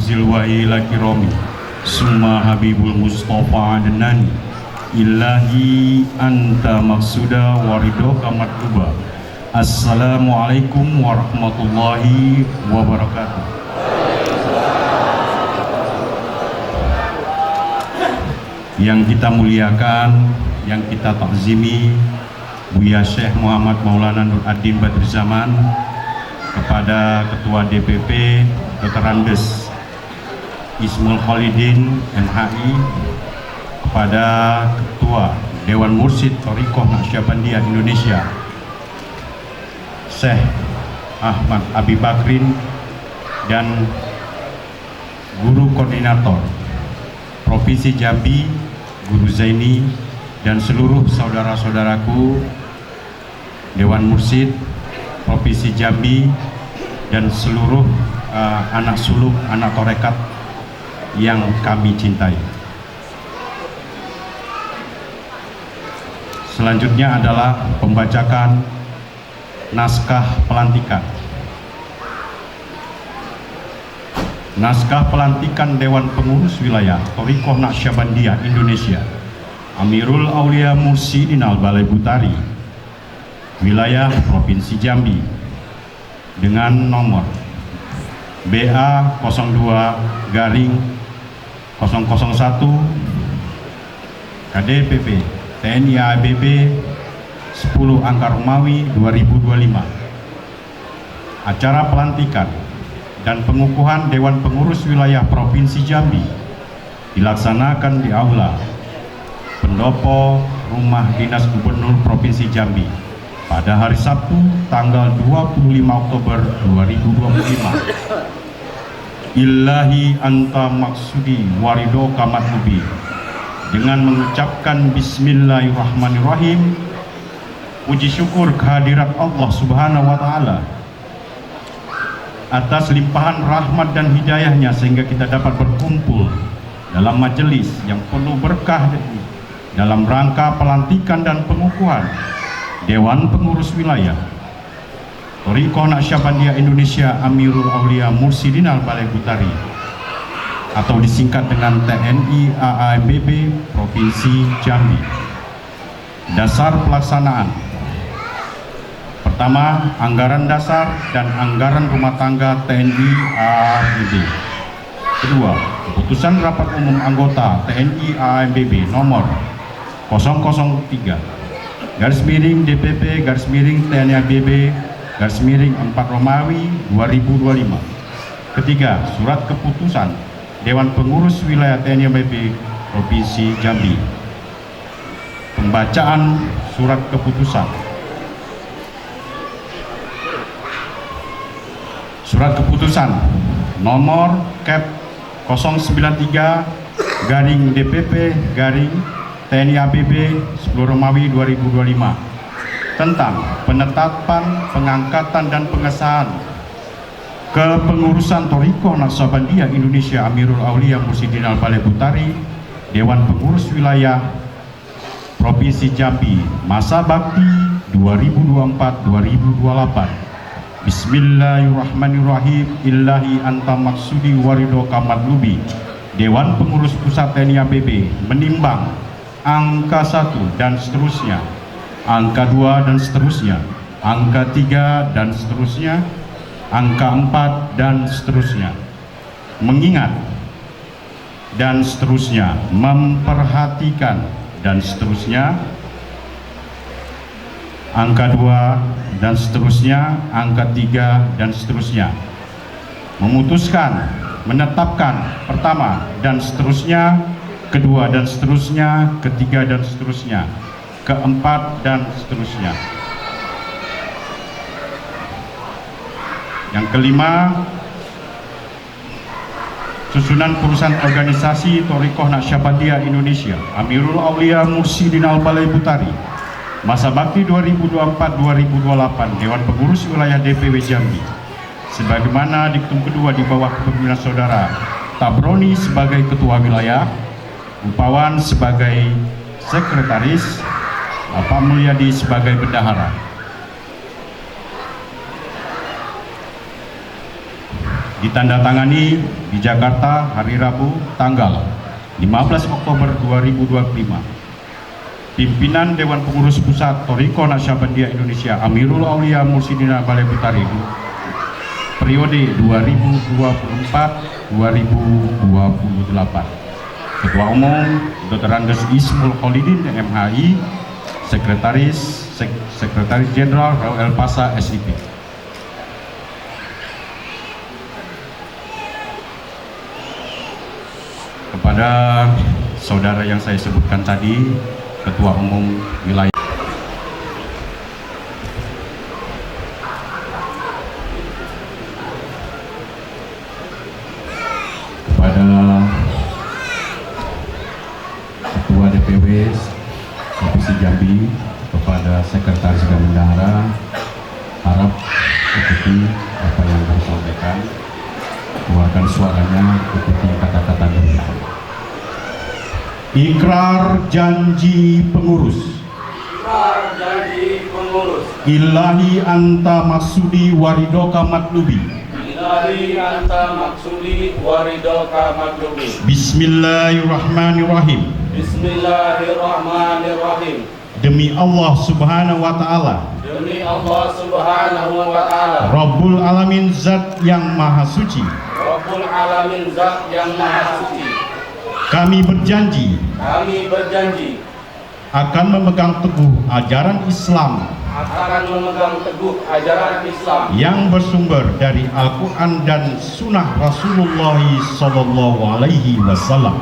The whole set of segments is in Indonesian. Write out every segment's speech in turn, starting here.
zilwahi lakiromi summa habibul mustafa adnani ilahi anta maksuda waridoka matluba. Assalamualaikum warahmatullahi wabarakatuh. Yang kita muliakan, yang kita takzimi, Buya Syekh Muhammad Maulana Nur Ad-Din Badrizaman, kepada Ketua DPP Dr. Andes Ismul Khalidin MHI, kepada Ketua Dewan Mursyid Thariqah Naqsyabandiyah Indonesia Syekh Ahmad Abi Bakrin, dan Guru Koordinator Provinsi Jambi Guru Zaini, dan seluruh saudara-saudaraku Dewan Mursyid Provinsi Jambi dan seluruh anak suluk, anak torekat yang kami cintai. Selanjutnya adalah pembacaan naskah pelantikan. Naskah pelantikan Dewan Pengurus Wilayah Thariqah Naqsyabandiyah Indonesia Amirul Aulia Mursyidin Al-Balai Butari, Wilayah Provinsi Jambi, dengan nomor BA 02-001 KDPP TNI ABB 10 Angka Romawi 2025. Acara pelantikan dan pengukuhan Dewan Pengurus Wilayah Provinsi Jambi dilaksanakan di Aula Pendopo Rumah Dinas Gubernur Provinsi Jambi pada hari Sabtu tanggal 25 Oktober 2025. Ilahi anta maksudi warido kamatlubi, dengan mengucapkan Bismillahirrahmanirrahim, puji syukur kehadirat Allah Subhanahu wa Ta'ala atas limpahan rahmat dan hidayahnya sehingga kita dapat berkumpul dalam majelis yang penuh berkah dalam rangka pelantikan dan pengukuhan Dewan Pengurus Wilayah Thariqah Naqsyabandiyah Indonesia Amirul Aulia Mursyidin Al-Balai Butari, atau disingkat dengan TNI AAMBB Provinsi Jambi. Dasar pelaksanaan: pertama, anggaran dasar dan anggaran rumah tangga TNI AAMBB. Kedua, keputusan rapat umum anggota TNI AAMBB nomor 003/DPP/TNI ABB/4 Romawi 2025. Ketiga, surat keputusan Dewan Pengurus Wilayah TNI ABB Provinsi Jambi. Pembacaan surat keputusan. Surat keputusan nomor Kep 093/DPP/TNI ABB 10 Romawi 2025 tentang penetapan, pengangkatan dan pengesahan kepengurusan Thariqah Naqsyabandiyah Indonesia Amirul Aulia Mursyidin Al-Balai Butari Dewan Pengurus Wilayah Provinsi Jambi masa bakti 2024-2028. Bismillahirrahmanirrahim. Ilahi anta maksudi warido kamatlubi. Dewan Pengurus Pusat TNI ABB menimbang angka 1 dan seterusnya, angka 2 dan seterusnya, angka 3 dan seterusnya, angka 4 dan seterusnya, mengingat dan seterusnya, memperhatikan dan seterusnya, angka 2 dan seterusnya, angka 3 dan seterusnya, memutuskan, menetapkan pertama dan seterusnya, kedua dan seterusnya, ketiga dan seterusnya, keempat dan seterusnya. Yang kelima, susunan perusahaan organisasi Thariqah Naqsyabandiyah Indonesia Amirul Aulia Mursyidin Al-Balai Butari masa bakti 2024-2028 Dewan Pengurus Wilayah DPW Jambi, sebagaimana diktum kedua di bawah kepemimpinan Saudara Tabroni sebagai Ketua Wilayah, Upawan sebagai Sekretaris, Bapak Mulyadi sebagai Bendahara. ditandatangani di Jakarta hari Rabu tanggal 15 Oktober 2025. Pimpinan Dewan Pengurus Pusat Thariqah Naqsyabandiyah Indonesia Amirul Aulia Mursyidin Balai Butari periode 2024-2028. Ketua Umum Dr. Andes Ismul Khalidin MHI, Sekretaris Jenderal Raul El Pasa SIP. Kepada saudara yang saya sebutkan tadi, Ketua Umum Wilayah, kepada Ketua DPW Provinsi Jambi, kepada Sekretaris dan Bendahara, harap ikuti apa yang kami sampaikan, keluarkan suaranya, ikuti kata-kata berikut. Ikrar janji pengurus. Ikrar janji pengurus. Ilahi anta maksudi waridoka matlubi. Ilahi anta maksudi waridoka matlubi. Bismillahirrahmanirrahim. Bismillahirrahmanirrahim. Demi Allah Subhanahu wa Ta'ala. Demi Allah Subhanahu wa Ta'ala. Rabbul Alamin, Zat yang Maha Suci. Rabbul Alamin, Zat yang Maha Suci. Kami berjanji akan memegang teguh ajaran Islam yang bersumber dari Al-Quran dan Sunnah Rasulullah Sallallahu Alaihi Wasallam.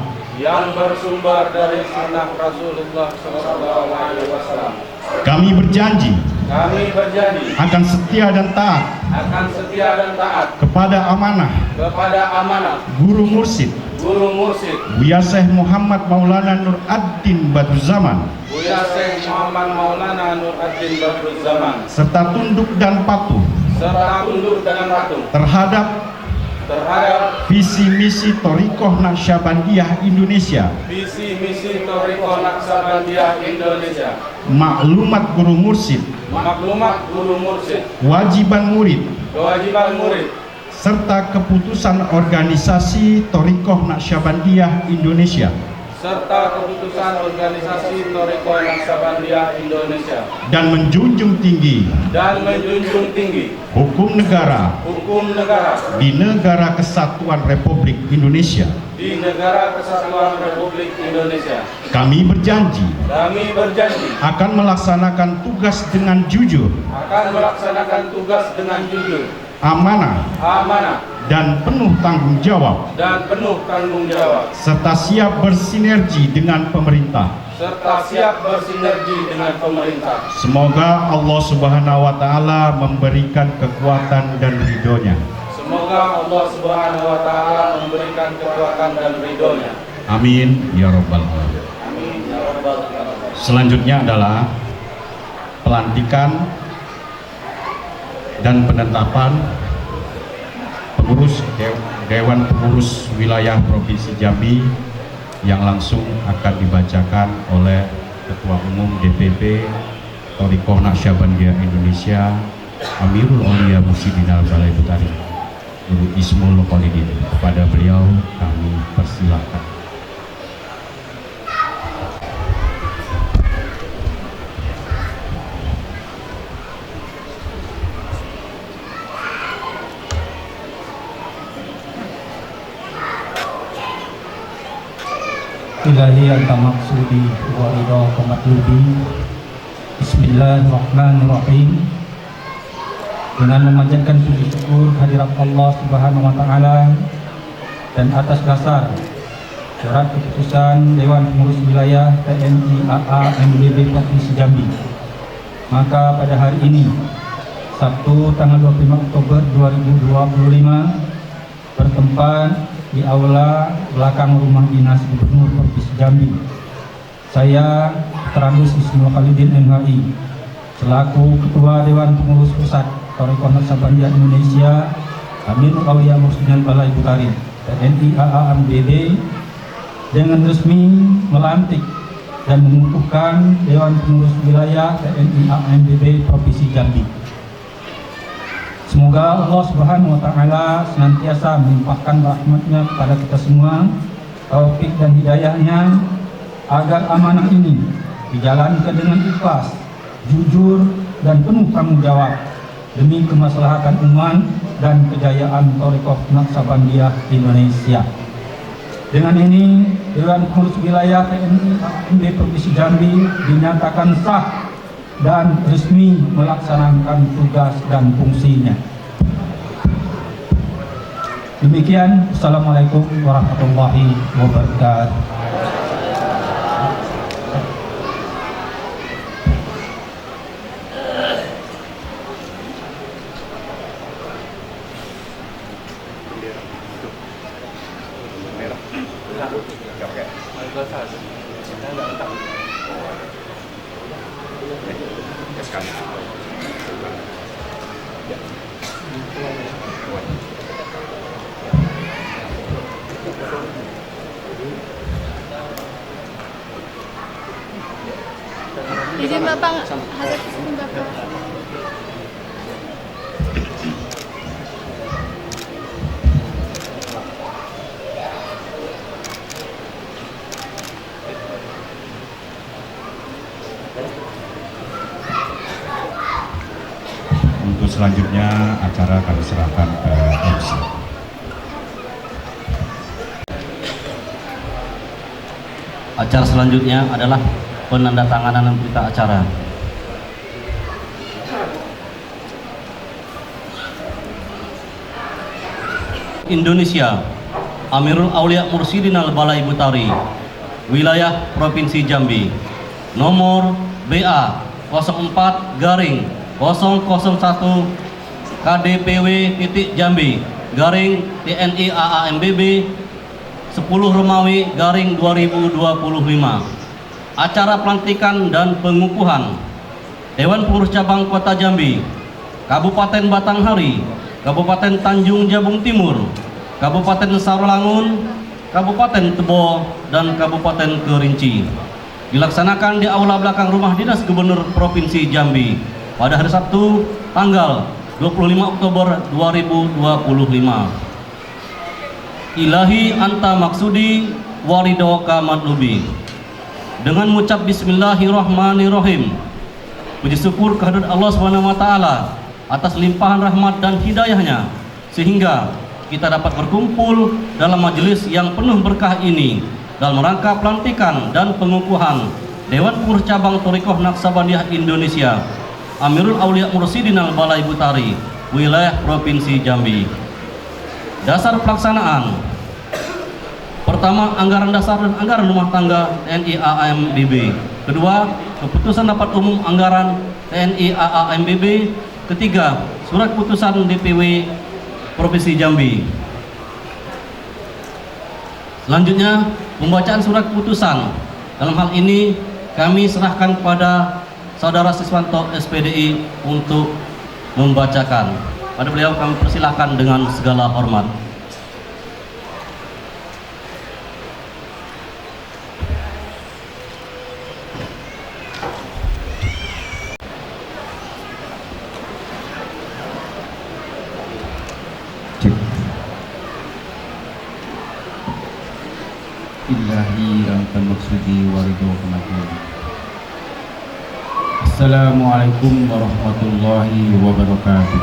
Kami berjanji akan setia dan taat kepada amanah Guru Mursyid Buya Syekh Muhammad Maulana Nur Ad-Din Badruzaman, serta tunduk dan patuh terhadap visi misi Thariqah Naqsyabandiyah Indonesia, maklumat Guru Mursyid, kewajiban murid, serta keputusan organisasi Thariqah Naqsyabandiyah Indonesia, dan menjunjung tinggi hukum negara di Negara Kesatuan Republik Indonesia. Kami berjanji akan melaksanakan tugas dengan jujur, amanah, dan penuh tanggung jawab, serta siap bersinergi dengan pemerintah. Semoga Allah Subhanahu wa Ta'ala memberikan kekuatan dan ridhonya. Amin ya Rabbal Alamin. Selanjutnya adalah pelantikan dan penetapan pengurus Dewan Pengurus Wilayah Provinsi Jambi yang langsung akan dibacakan oleh Ketua Umum DPP Thariqah Naqsyabandiyah Indonesia Amirul Aulia Mursyidin Balai Butari, Guru Ismul Khalidin. Kepada beliau kami persilahkan. Ilahi anta maksudi wa ridha matlubi. Bismillahirrahmanirrahim. Dengan memanjatkan puji syukur hadirat Allah Subhanahu wa Ta'ala dan atas dasar surat keputusan Dewan Pengurus Wilayah TNI AA MBB Provinsi Jambi, maka pada hari ini Sabtu tanggal 25 Oktober 2025 bertempat di aula belakang rumah dinas Gubernur Provinsi Jambi, saya Andes Ismul Khalidin MHI selaku Ketua Dewan Pengurus Pusat Thariqah Naqsyabandiyah Indonesia Amirul Aulia Mursyidin Balai Butari TNI AA MBB dengan resmi melantik dan mengukuhkan Dewan Pengurus Wilayah TNI AA MBB Provinsi Jambi. Semoga Allah Subhanahu wa taala senantiasa melimpahkan rahmatnya kepada kita semua, taufik dan hidayahnya, agar amanah ini dijalankan dengan ikhlas, jujur dan penuh tanggung jawab demi kemaslahatan umat dan kejayaan Thariqah Naqsabandiyah Indonesia. Dengan ini, Dewan Pengurus Wilayah TNI AAMB Provinsi Jambi dinyatakan sah dan resmi melaksanakan tugas dan fungsinya. Demikian, Assalamualaikum warahmatullahi wabarakatuh. Izin Bapak, hadap izin Bapak. Untuk selanjutnya acara kami serahkan ke MC. Acara selanjutnya adalah penandatanganan berita acara. Indonesia, Amirul Aulia Mursyidin Al-Balai Butari, wilayah Provinsi Jambi, nomor BA 04/001 KDPW Jambi TNI AAMBB 10 Romawi 2025. Acara pelantikan dan pengukuhan Dewan Pengurus Cabang Kota Jambi, Kabupaten Batanghari, Kabupaten Tanjung Jabung Timur, Kabupaten Sarolangun, Kabupaten Tebo, dan Kabupaten Kerinci dilaksanakan di aula belakang rumah dinas Gubernur Provinsi Jambi pada hari Sabtu tanggal 25 Oktober 2025. Ilahi anta maksudi walidoka matlubi. Dengan mengucap bismillahirrahmanirrahim, puji syukur kehadirat Allah SWT atas limpahan rahmat dan hidayahnya sehingga kita dapat berkumpul dalam majelis yang penuh berkah ini dalam rangka pelantikan dan pengukuhan Dewan Pengurus Cabang Thariqah Naqsabandiyah Indonesia Amirul Aulia Mursyidin Al-Balai Butari, wilayah Provinsi Jambi. Dasar pelaksanaan: pertama, anggaran dasar dan anggaran rumah tangga TNI AAMBB. Kedua, keputusan rapat umum anggaran TNI AAMBB. Ketiga, surat keputusan DPW Provinsi Jambi. Selanjutnya, pembacaan surat keputusan. Dalam hal ini kami serahkan kepada Saudara Siswanto SPDI untuk membacakan. Pada beliau kami persilahkan dengan segala hormat. Ilahi anta maksudi waridho matlubi. Assalamualaikum warahmatullahi wabarakatuh.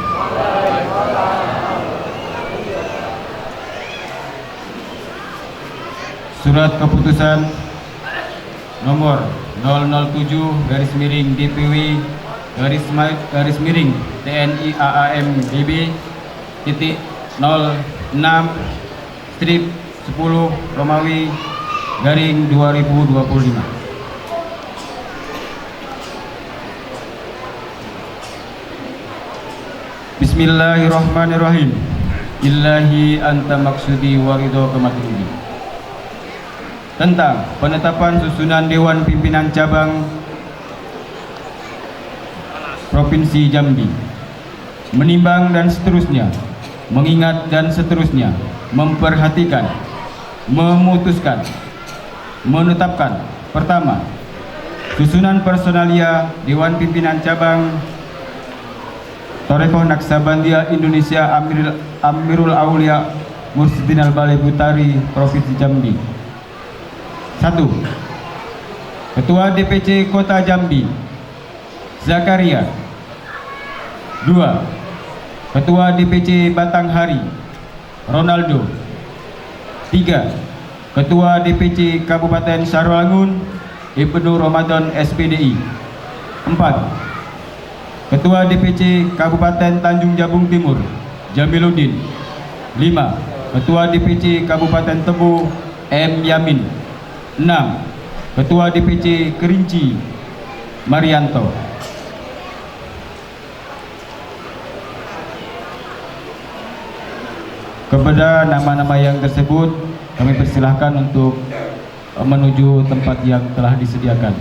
Surat keputusan nomor 007/DPW TNI AAMBB titik 06 strip 10 Romawi garing 2025. Bismillahirrahmanirrahim. Ilahi anta maksudi waridho kematlubi. Tentang penetapan susunan Dewan Pimpinan Cabang Provinsi Jambi, menimbang dan seterusnya, mengingat dan seterusnya, memperhatikan, memutuskan, menetapkan. Pertama, susunan personalia Dewan Pimpinan Cabang Torekoh Naksabandia Indonesia Amirul Aulia Mursyidin Al-Balai Butari Provinsi Jambi. 1. Ketua DPC Kota Jambi Zakaria. 2. Ketua DPC Batanghari Ronaldo. 3. Ketua DPC Kabupaten Sarolangun Ibnu Ramadan SPDI. 4. Ketua DPC Kabupaten Tanjung Jabung Timur Jamiluddin. 5. Ketua DPC Kabupaten Tebo M. Yamin. 6. Ketua DPC Kerinci Marianto. Kepada nama-nama yang tersebut kami persilahkan untuk menuju tempat yang telah disediakan.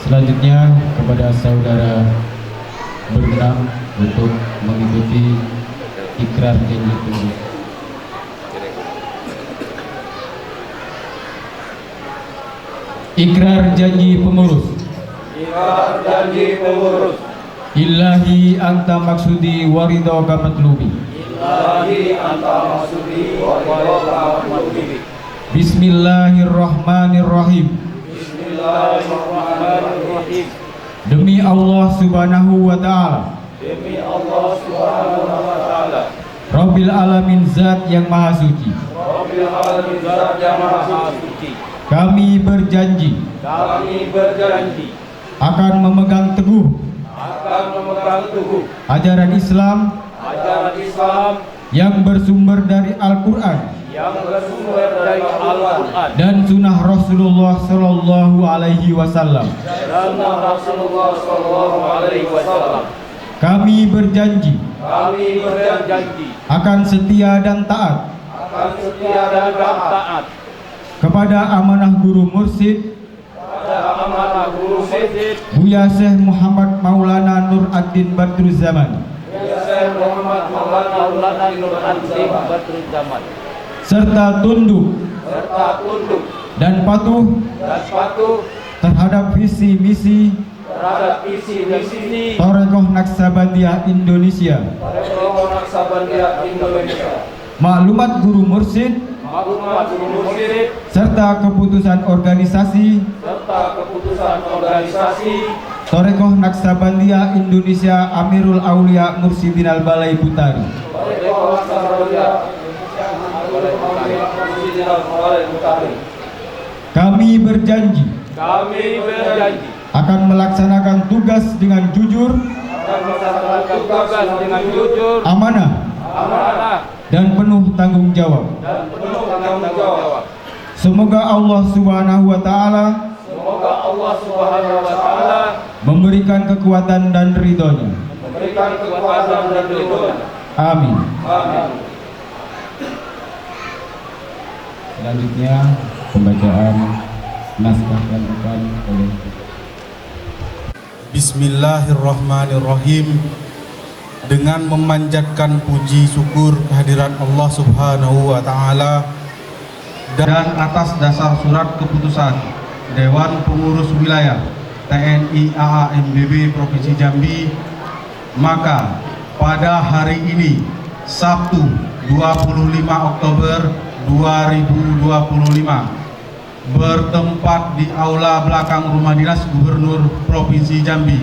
Selanjutnya kepada saudara bergerak untuk mengikuti ikrar janji pengurus. Ikrar janji pengurus. Ikrar janji pengurus. Ilahi anta maksudi waridhoka matlubi. Ilahi anta maksudi waridhoka matlubi. Bismillahirrahmanirrahim. Bismillahirrahmanirrahim. Demi Allah Subhanahu wa Ta'ala, Demi Allah Subhanahu wa Ta'ala, Rabbil Alamin Zat yang Maha Suci, Rabbil Alamin Zat yang Maha Suci, kami berjanji akan memegang teguh ajaran Islam yang bersumber dari Al-Quran dan sunnah Rasulullah Sallallahu Alaihi Wasallam. Kami berjanji akan setia dan taat kepada amanah guru mursyid Buya Syekh Muhammad Maulana Nur Ad-Din Badruz Zaman, serta tunduk dan patuh terhadap visi misi Torekoh Naksabandia Indonesia. Maklumat guru mursyid serta keputusan organisasi Torekoh Naksabandia Indonesia Amirul Aulia Mursyidin Al-Balai Butari. Kami berjanji akan melaksanakan tugas dengan jujur, amanah, dan penuh tanggung jawab. Semoga Allah Subhanahu wa Ta'ala memberikan kekuatan dan ridhonya. Amin. Selanjutnya pembacaan naskah pembukaan oleh Bismillahirrahmanirrahim. Dengan memanjatkan puji syukur kehadiran Allah Subhanahu wa Ta'ala, dan atas dasar surat keputusan Dewan Pengurus Wilayah TNI AAMBB Provinsi Jambi, maka pada hari ini Sabtu 25 Oktober 2025 bertempat di aula belakang rumah dinas Gubernur Provinsi Jambi,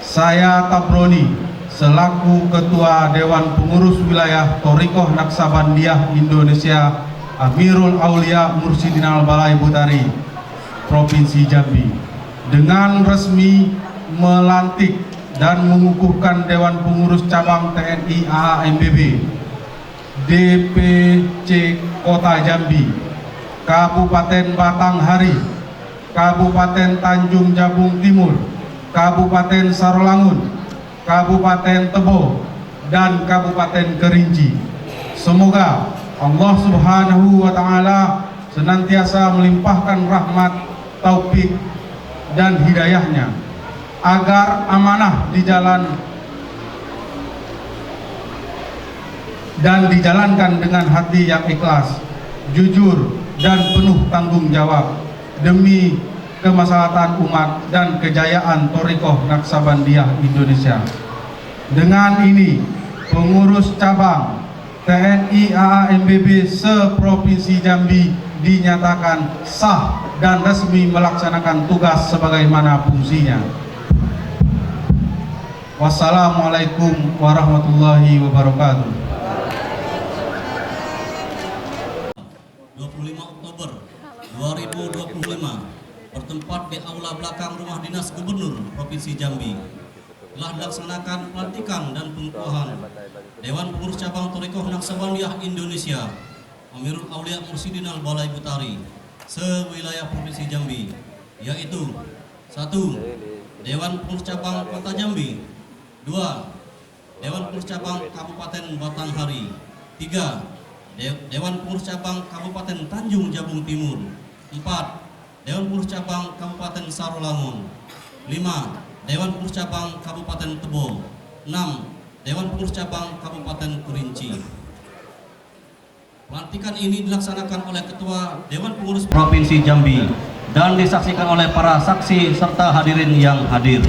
saya Tabroni selaku Ketua Dewan Pengurus Wilayah Torekoh Naksabandia Indonesia Amirul Aulia Mursyidin Al-Balai Butari Provinsi Jambi, dengan resmi melantik dan mengukuhkan Dewan Pengurus Cabang TNI AAMBB DPC Kota Jambi, Kabupaten Batanghari, Kabupaten Tanjung Jabung Timur, Kabupaten Sarolangun, Kabupaten Tebo, dan Kabupaten Kerinci. Semoga Allah Subhanahu wa Ta'ala senantiasa melimpahkan rahmat, taufik, dan hidayahnya agar amanah dijalankan dengan hati yang ikhlas, jujur, dan penuh tanggung jawab demi kemaslahatan umat dan kejayaan Thariqah Naqsabandiyah Indonesia. Dengan ini, pengurus cabang TNI AAMBB se-Provinsi Jambi dinyatakan sah dan resmi melaksanakan tugas sebagaimana fungsinya. Wassalamualaikum warahmatullahi wabarakatuh. 25 Oktober 2025 bertempat di aula belakang rumah dinas Gubernur Provinsi Jambi telah dilaksanakan pelantikan dan pengukuhan Dewan Pengurus Cabang Thariqah Naqsabandiyah Indonesia Amirul Aulia Mursyidin Al-Balai Butari sewilayah Provinsi Jambi, yaitu 1. Dewan Pengurus Cabang Kota Jambi, 2. Dewan Pengurus Cabang Kabupaten Batanghari, 3. Dewan Pengurus Cabang Kabupaten Tanjung Jabung Timur, 4. Dewan Pengurus Cabang Kabupaten Sarolangun, 5. Dewan Pengurus Cabang Kabupaten Tebo, 6. Dewan Pengurus Cabang Kabupaten Kerinci. Pelantikan ini dilaksanakan oleh Ketua Dewan Pengurus Provinsi Jambi dan disaksikan oleh para saksi serta hadirin yang hadir.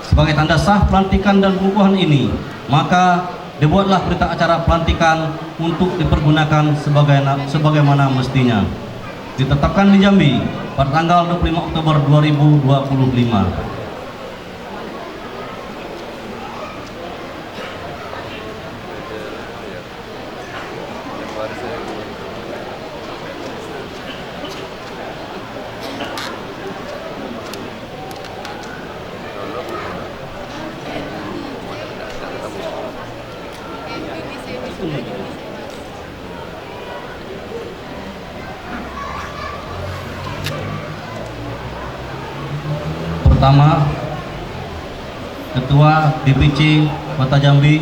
Sebagai tanda sah pelantikan dan pengukuhan ini, maka dibuatlah berita acara pelantikan untuk dipergunakan sebagaimana mestinya. Ditetapkan di Jambi pada tanggal 25 Oktober 2025. Pertama, Ketua DPC Kota Jambi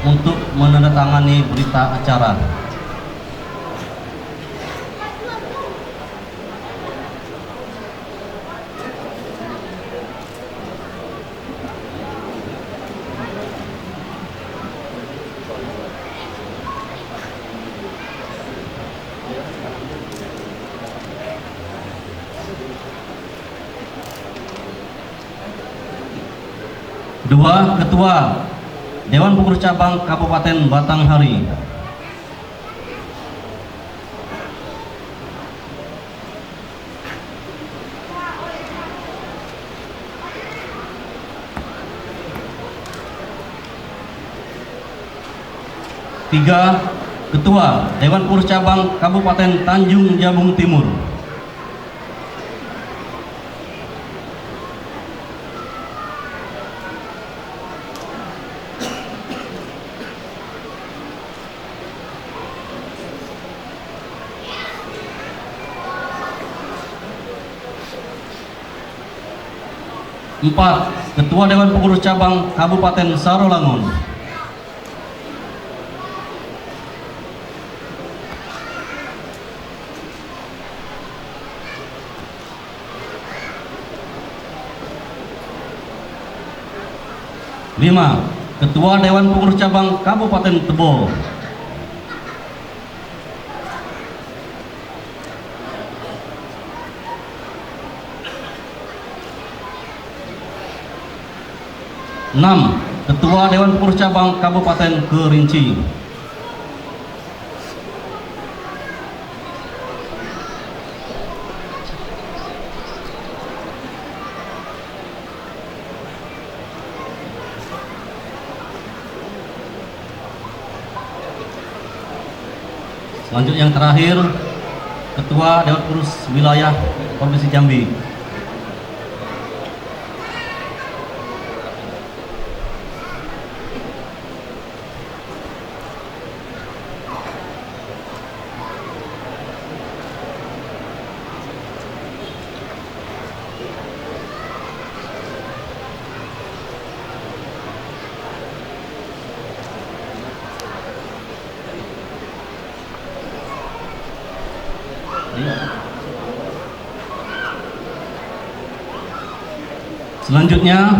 untuk menandatangani berita acara. Dua, Ketua Dewan Pengurus Cabang Kabupaten Batanghari. Tiga, Ketua Dewan Pengurus Cabang Kabupaten Tanjung Jabung Timur. 4. Ketua Dewan Pengurus Cabang Kabupaten Sarolangun. 5. Ketua Dewan Pengurus Cabang Kabupaten Tebo. 6. Ketua Dewan Pengurus Cabang Kabupaten Kerinci. 7. Selanjutnya yang terakhir, Ketua Dewan Pengurus Wilayah Provinsi Jambi. Selanjutnya,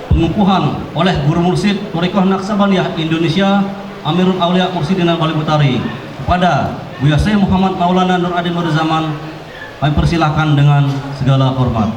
pengukuhan oleh Guru Mursyid Thariqah Naqsabandiyah Indonesia Amirul Aulia Mursyidin Al-Balai Butari kepada Buya Syekh Muhammad Maulana Nur Adi Nur Zaman, kami persilahkan dengan segala hormat.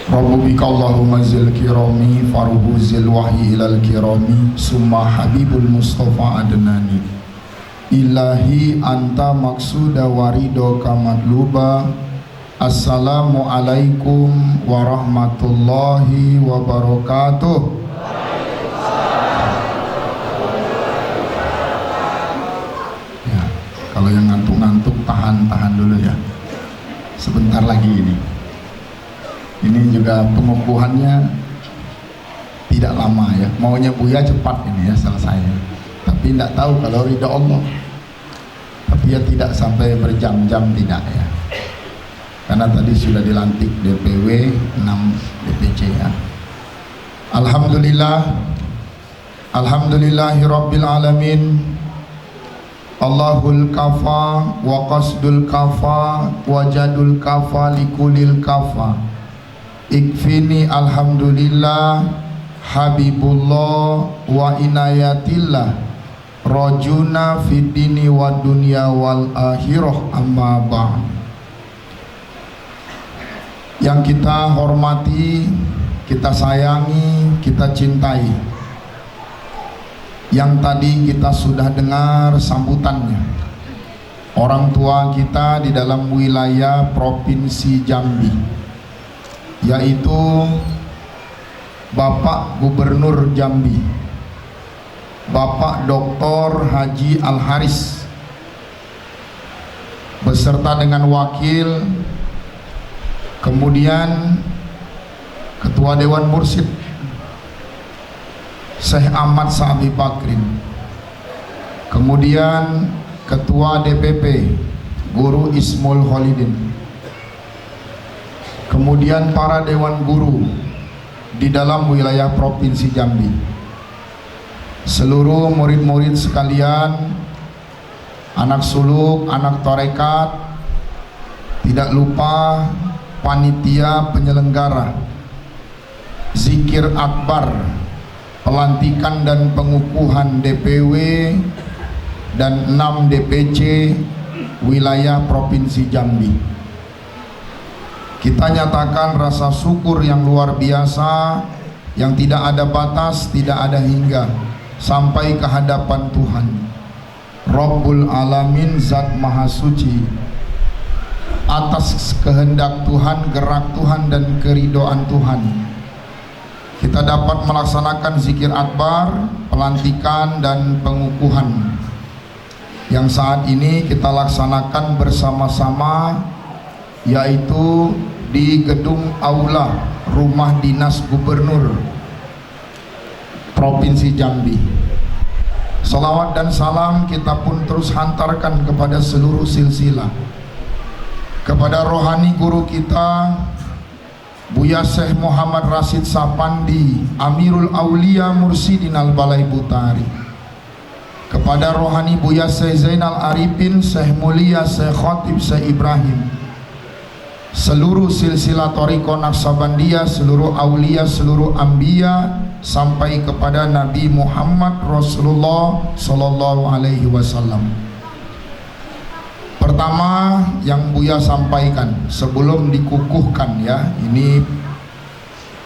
Rabbu bika Allahumma zil kirami faruhu zil wahyi ilal kirami summa habibul mustafa adnani ilahi anta maksuda warido kamadluba. Assalamualaikum warahmatullahi wabarakatuh. Ya, kalau yang ngantuk-ngantuk tahan dulu ya, sebentar lagi ini. Ini juga pengukuhannya tidak lama ya, maunya Buya cepat ini ya selesai, tapi tidak tahu kalau ridha Allah. Tapi ya tidak sampai berjam-jam, tidak ya, karena tadi sudah dilantik DPW 6 DPC ya. Alhamdulillah, alhamdulillahirabbil alamin. Allahul kafa wa qasdul kafa wa jadul kafa likulil kafa. Ikfini alhamdulillah habibullah wa inayatillah rajuna fid dini wa dunya wal akhirah amma ba'd. Yang kita hormati, kita sayangi, kita cintai, yang tadi kita sudah dengar sambutannya, orang tua kita di dalam wilayah Provinsi Jambi, yaitu Bapak Gubernur Jambi, Bapak Dr. Haji Al-Haris, beserta dengan wakil, kemudian Ketua Dewan Mursyid Syekh Ahmad Sa'bi Bakrin, kemudian Ketua DPP Guru Ismul Khalidin, kemudian para dewan guru di dalam wilayah Provinsi Jambi, seluruh murid-murid sekalian, anak suluk, anak tarekat, tidak lupa panitia penyelenggara zikir akbar, pelantikan dan pengukuhan DPW dan 6 DPC wilayah Provinsi Jambi. Kita nyatakan rasa syukur yang luar biasa, yang tidak ada batas, tidak ada hingga, sampai ke hadapan Tuhan Rabbul Alamin, Zat Maha Suci, atas kehendak Tuhan, gerak Tuhan dan keridhaan Tuhan. Kita dapat melaksanakan zikir akbar, pelantikan dan pengukuhan yang saat ini kita laksanakan bersama-sama, yaitu di gedung aula rumah dinas gubernur Provinsi Jambi. Salawat dan salam kita pun terus hantarkan kepada seluruh silsilah, kepada rohani guru kita Buya Syekh Muhammad Rashid Sapandi, Amirul Aulia Mursidin Al-Balai Butari, kepada rohani Buya Syekh Zainal Arifin, Syekh Mulia, Syekh Khatib, Syekh Ibrahim, seluruh silsilah Thariqah Naqsabandiyah, seluruh aulia, seluruh anbiya, sampai kepada Nabi Muhammad Rasulullah Sallallahu Alaihi Wasallam. Pertama yang Buya sampaikan sebelum dikukuhkan, ya, ini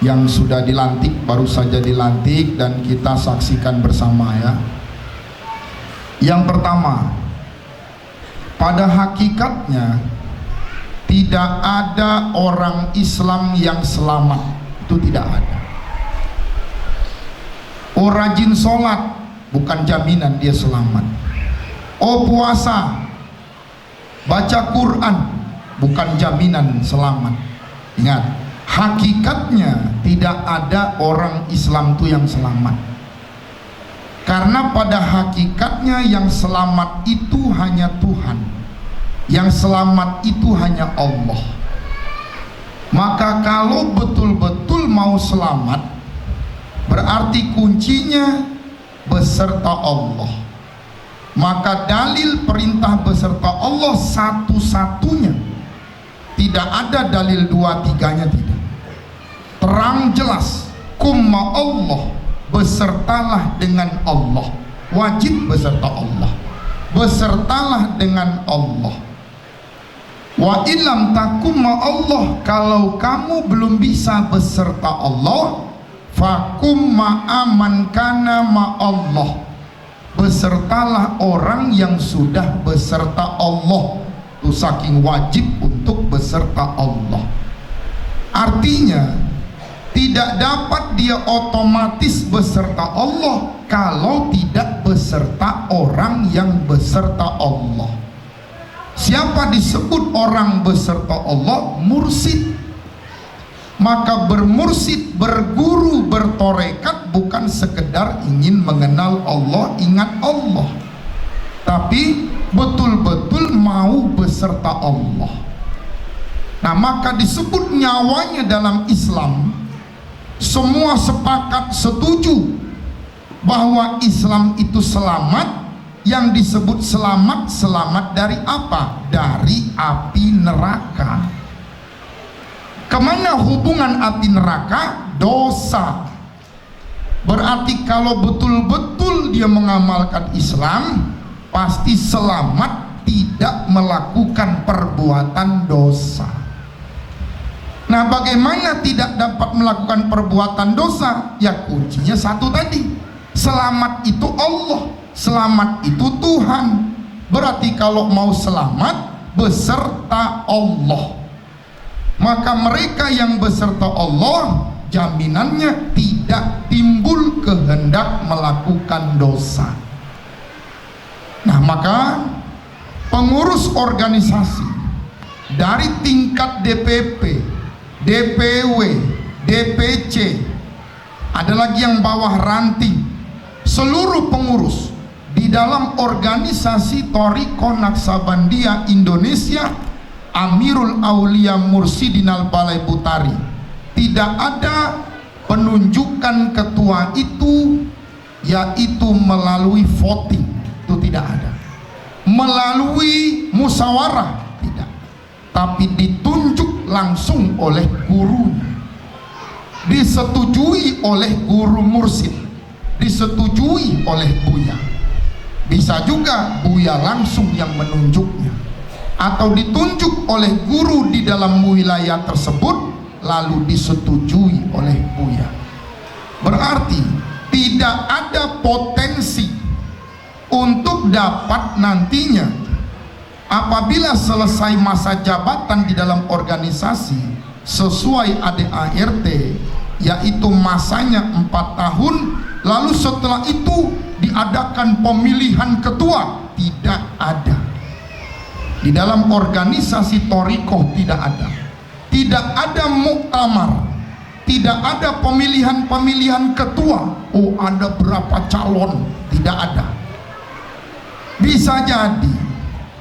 yang sudah dilantik, baru saja dilantik dan kita saksikan bersama, ya. Yang pertama, pada hakikatnya tidak ada orang Islam yang selamat, itu tidak ada. Oh, rajin sholat bukan jaminan dia selamat. Oh, puasa, baca Quran bukan jaminan selamat. Ingat, hakikatnya tidak ada orang Islam itu yang selamat. Karena pada hakikatnya yang selamat itu hanya Tuhan. Yang selamat itu hanya Allah. Maka kalau betul-betul mau selamat, berarti kuncinya beserta Allah. Maka dalil perintah beserta Allah satu-satunya, tidak ada dalil dua tiganya, tidak. Terang jelas, kumma Allah, besertalah dengan Allah, wajib beserta Allah, besertalah dengan Allah. Wa ilam takum ma Allah, kalau kamu belum bisa beserta Allah, fakum ma'aman kana ma Allah, besertalah orang yang sudah beserta Allah. Itu saking wajib untuk beserta Allah. Artinya tidak dapat dia otomatis beserta Allah kalau tidak beserta orang yang beserta Allah. Siapa disebut orang beserta Allah? Mursid. Maka bermursid, berguru, bertorekat bukan sekedar ingin mengenal Allah, ingat Allah, tapi betul-betul mau beserta Allah. Nah, maka disebut nyawanya dalam Islam. Semua sepakat setuju bahwa Islam itu selamat. Yang disebut selamat, selamat dari apa? Dari api neraka. Kemana hubungan api neraka? Dosa. Berarti kalau betul-betul dia mengamalkan Islam, pasti selamat, tidak melakukan perbuatan dosa. Nah, bagaimana tidak dapat melakukan perbuatan dosa? Ya kuncinya satu tadi, selamat itu Allah, selamat itu Tuhan. Berarti kalau mau selamat beserta Allah, maka mereka yang beserta Allah jaminannya tidak timbul kehendak melakukan dosa. Nah, maka pengurus organisasi dari tingkat DPP, DPW, DPC, ada lagi yang bawah ranting, seluruh pengurus di dalam organisasi Thariqah Naqsabandiyah Indonesia, Amirul Aulia Mursidin Al-Balai Butari, tidak ada penunjukan ketua itu yaitu melalui voting, itu tidak ada, melalui musyawarah tidak, tapi ditunjuk langsung oleh gurunya, disetujui oleh guru mursid, disetujui oleh Buya. Bisa juga Buya langsung yang menunjuknya, atau ditunjuk oleh guru di dalam wilayah tersebut lalu disetujui oleh Buya. Berarti tidak ada potensi untuk dapat nantinya apabila selesai masa jabatan di dalam organisasi sesuai ADART, yaitu masanya 4 tahun, lalu setelah itu diadakan pemilihan ketua. Tidak ada. Di dalam organisasi Thariqah tidak ada. Tidak ada muktamar, tidak ada pemilihan ketua. Oh, ada berapa calon? Tidak ada. Bisa jadi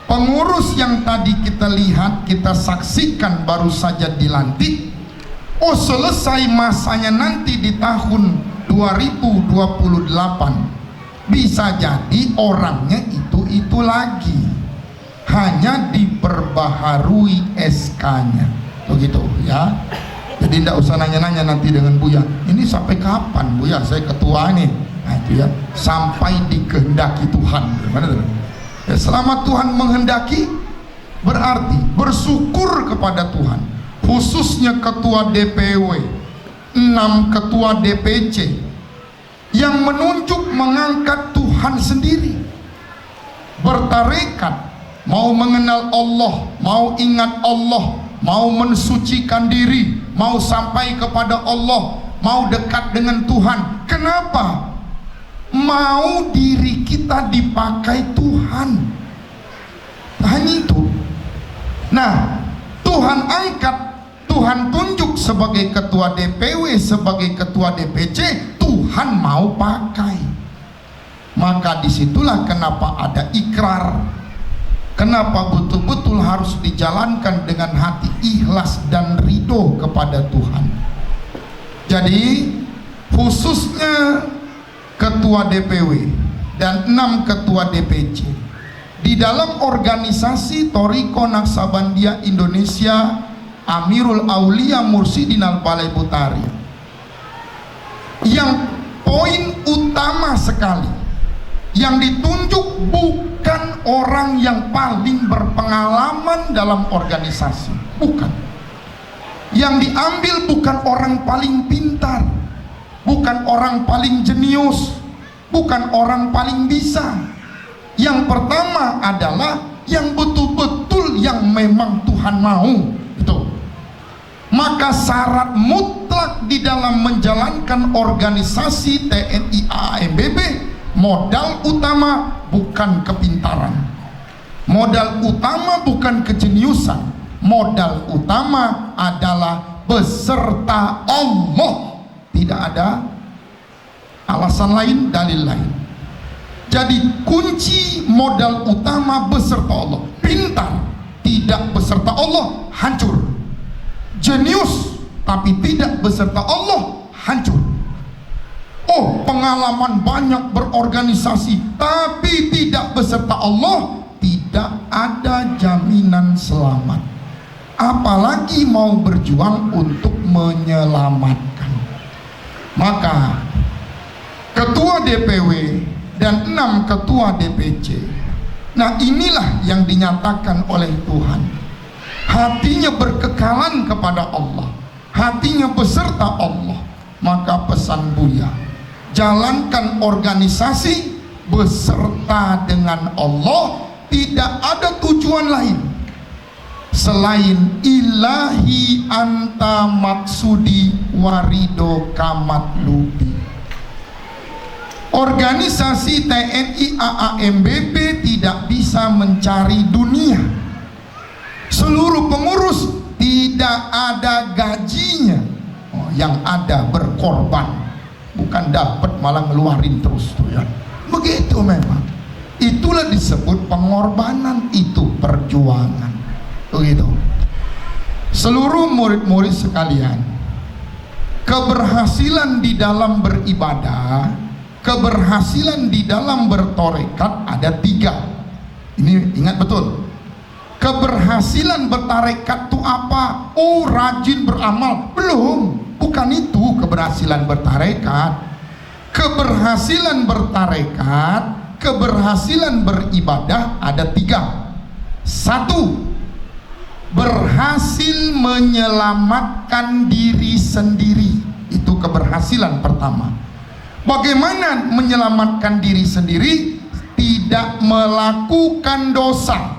pengurus yang tadi kita lihat, kita saksikan baru saja dilantik, Oh, selesai masanya nanti di tahun 2028, bisa jadi orangnya itu lagi, hanya diperbaharui SK-nya, begitu ya. Jadi tidak usah nanya-nanya nanti dengan Buya, ini sampai kapan Buya, saya ketua nih. Nah itu ya, sampai dikehendaki Tuhan. Ya, selama Tuhan menghendaki, berarti bersyukur kepada Tuhan, khususnya ketua DPW, 6 ketua DPC yang menunjuk mengangkat Tuhan sendiri, bertarekat, mau mengenal Allah, mau ingat Allah, mau mensucikan diri, mau sampai kepada Allah, mau dekat dengan Tuhan. Kenapa? Mau diri kita dipakai Tuhan, hanya itu. Nah, Tuhan angkat, Tuhan tunjuk sebagai ketua DPW, sebagai ketua DPC, Tuhan mau pakai. Maka disitulah kenapa ada ikrar, kenapa betul-betul harus dijalankan dengan hati ikhlas dan ridho kepada Tuhan. Jadi khususnya ketua DPW dan 6 ketua DPC di dalam organisasi Thariqah Naqsabandiyah Indonesia, Amirul Aulia Mursyidin Al-Balai Butari, yang poin utama sekali yang ditunjuk bukan orang yang paling berpengalaman dalam organisasi, bukan. Yang diambil bukan orang paling pintar, bukan orang paling jenius, bukan orang paling bisa. Yang pertama adalah yang betul-betul yang memang Tuhan mau. Itu. Maka syarat mutlak di dalam menjalankan organisasi TNI AAMBB, modal utama bukan kepintaran, modal utama bukan kejeniusan, modal utama adalah beserta Allah. Tidak ada alasan lain, dalil lain. Jadi kunci modal utama beserta Allah. Pintar tidak beserta Allah, hancur. Jenius tapi tidak beserta Allah, hancur. Oh, pengalaman banyak berorganisasi tapi tidak beserta Allah, tidak ada jaminan selamat. Apalagi mau berjuang untuk menyelamatkan. Maka ketua DPW dan 6 ketua DPC, nah inilah yang dinyatakan oleh Tuhan, hatinya berkekalan kepada Allah, hatinya beserta Allah. Maka pesan Buya, jalankan organisasi beserta dengan Allah, tidak ada tujuan lain selain ilahi anta maksudi warido kamatlubi. Organisasi TNI AAMBB tidak bisa mencari dunia. Seluruh pengurus tidak ada gajinya. Oh, yang ada berkorban, bukan dapat malah ngeluarin terus tuh ya. Begitu memang. Itulah disebut pengorbanan, itu perjuangan. Begitu. Seluruh murid-murid sekalian, keberhasilan di dalam beribadah, keberhasilan di dalam bertarekat ada 3. Ini ingat betul. Keberhasilan bertarekat itu apa? Oh, rajin beramal. Belum, bukan itu keberhasilan bertarekat. Keberhasilan bertarekat, keberhasilan beribadah ada 3. 1, berhasil menyelamatkan diri sendiri. Itu keberhasilan pertama. Bagaimana menyelamatkan diri sendiri? Tidak melakukan dosa.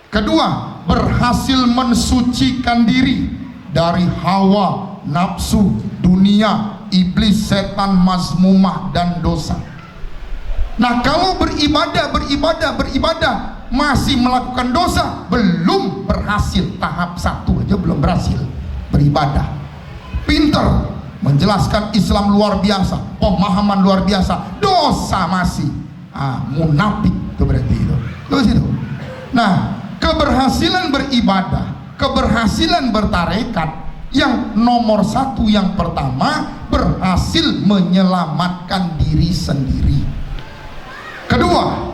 Kedua, berhasil mensucikan diri dari hawa, nafsu, dunia, iblis, setan, mazmumah, dan dosa. Nah, kalau beribadah masih melakukan dosa, belum berhasil. Tahap 1 aja belum berhasil beribadah. Pinter menjelaskan Islam luar biasa, pemahaman luar biasa, dosa masih. Munafik itu berarti itu. Terus itu. Nah, keberhasilan beribadah, keberhasilan bertarekat Yang nomor satu, yang pertama, berhasil menyelamatkan diri sendiri. Kedua,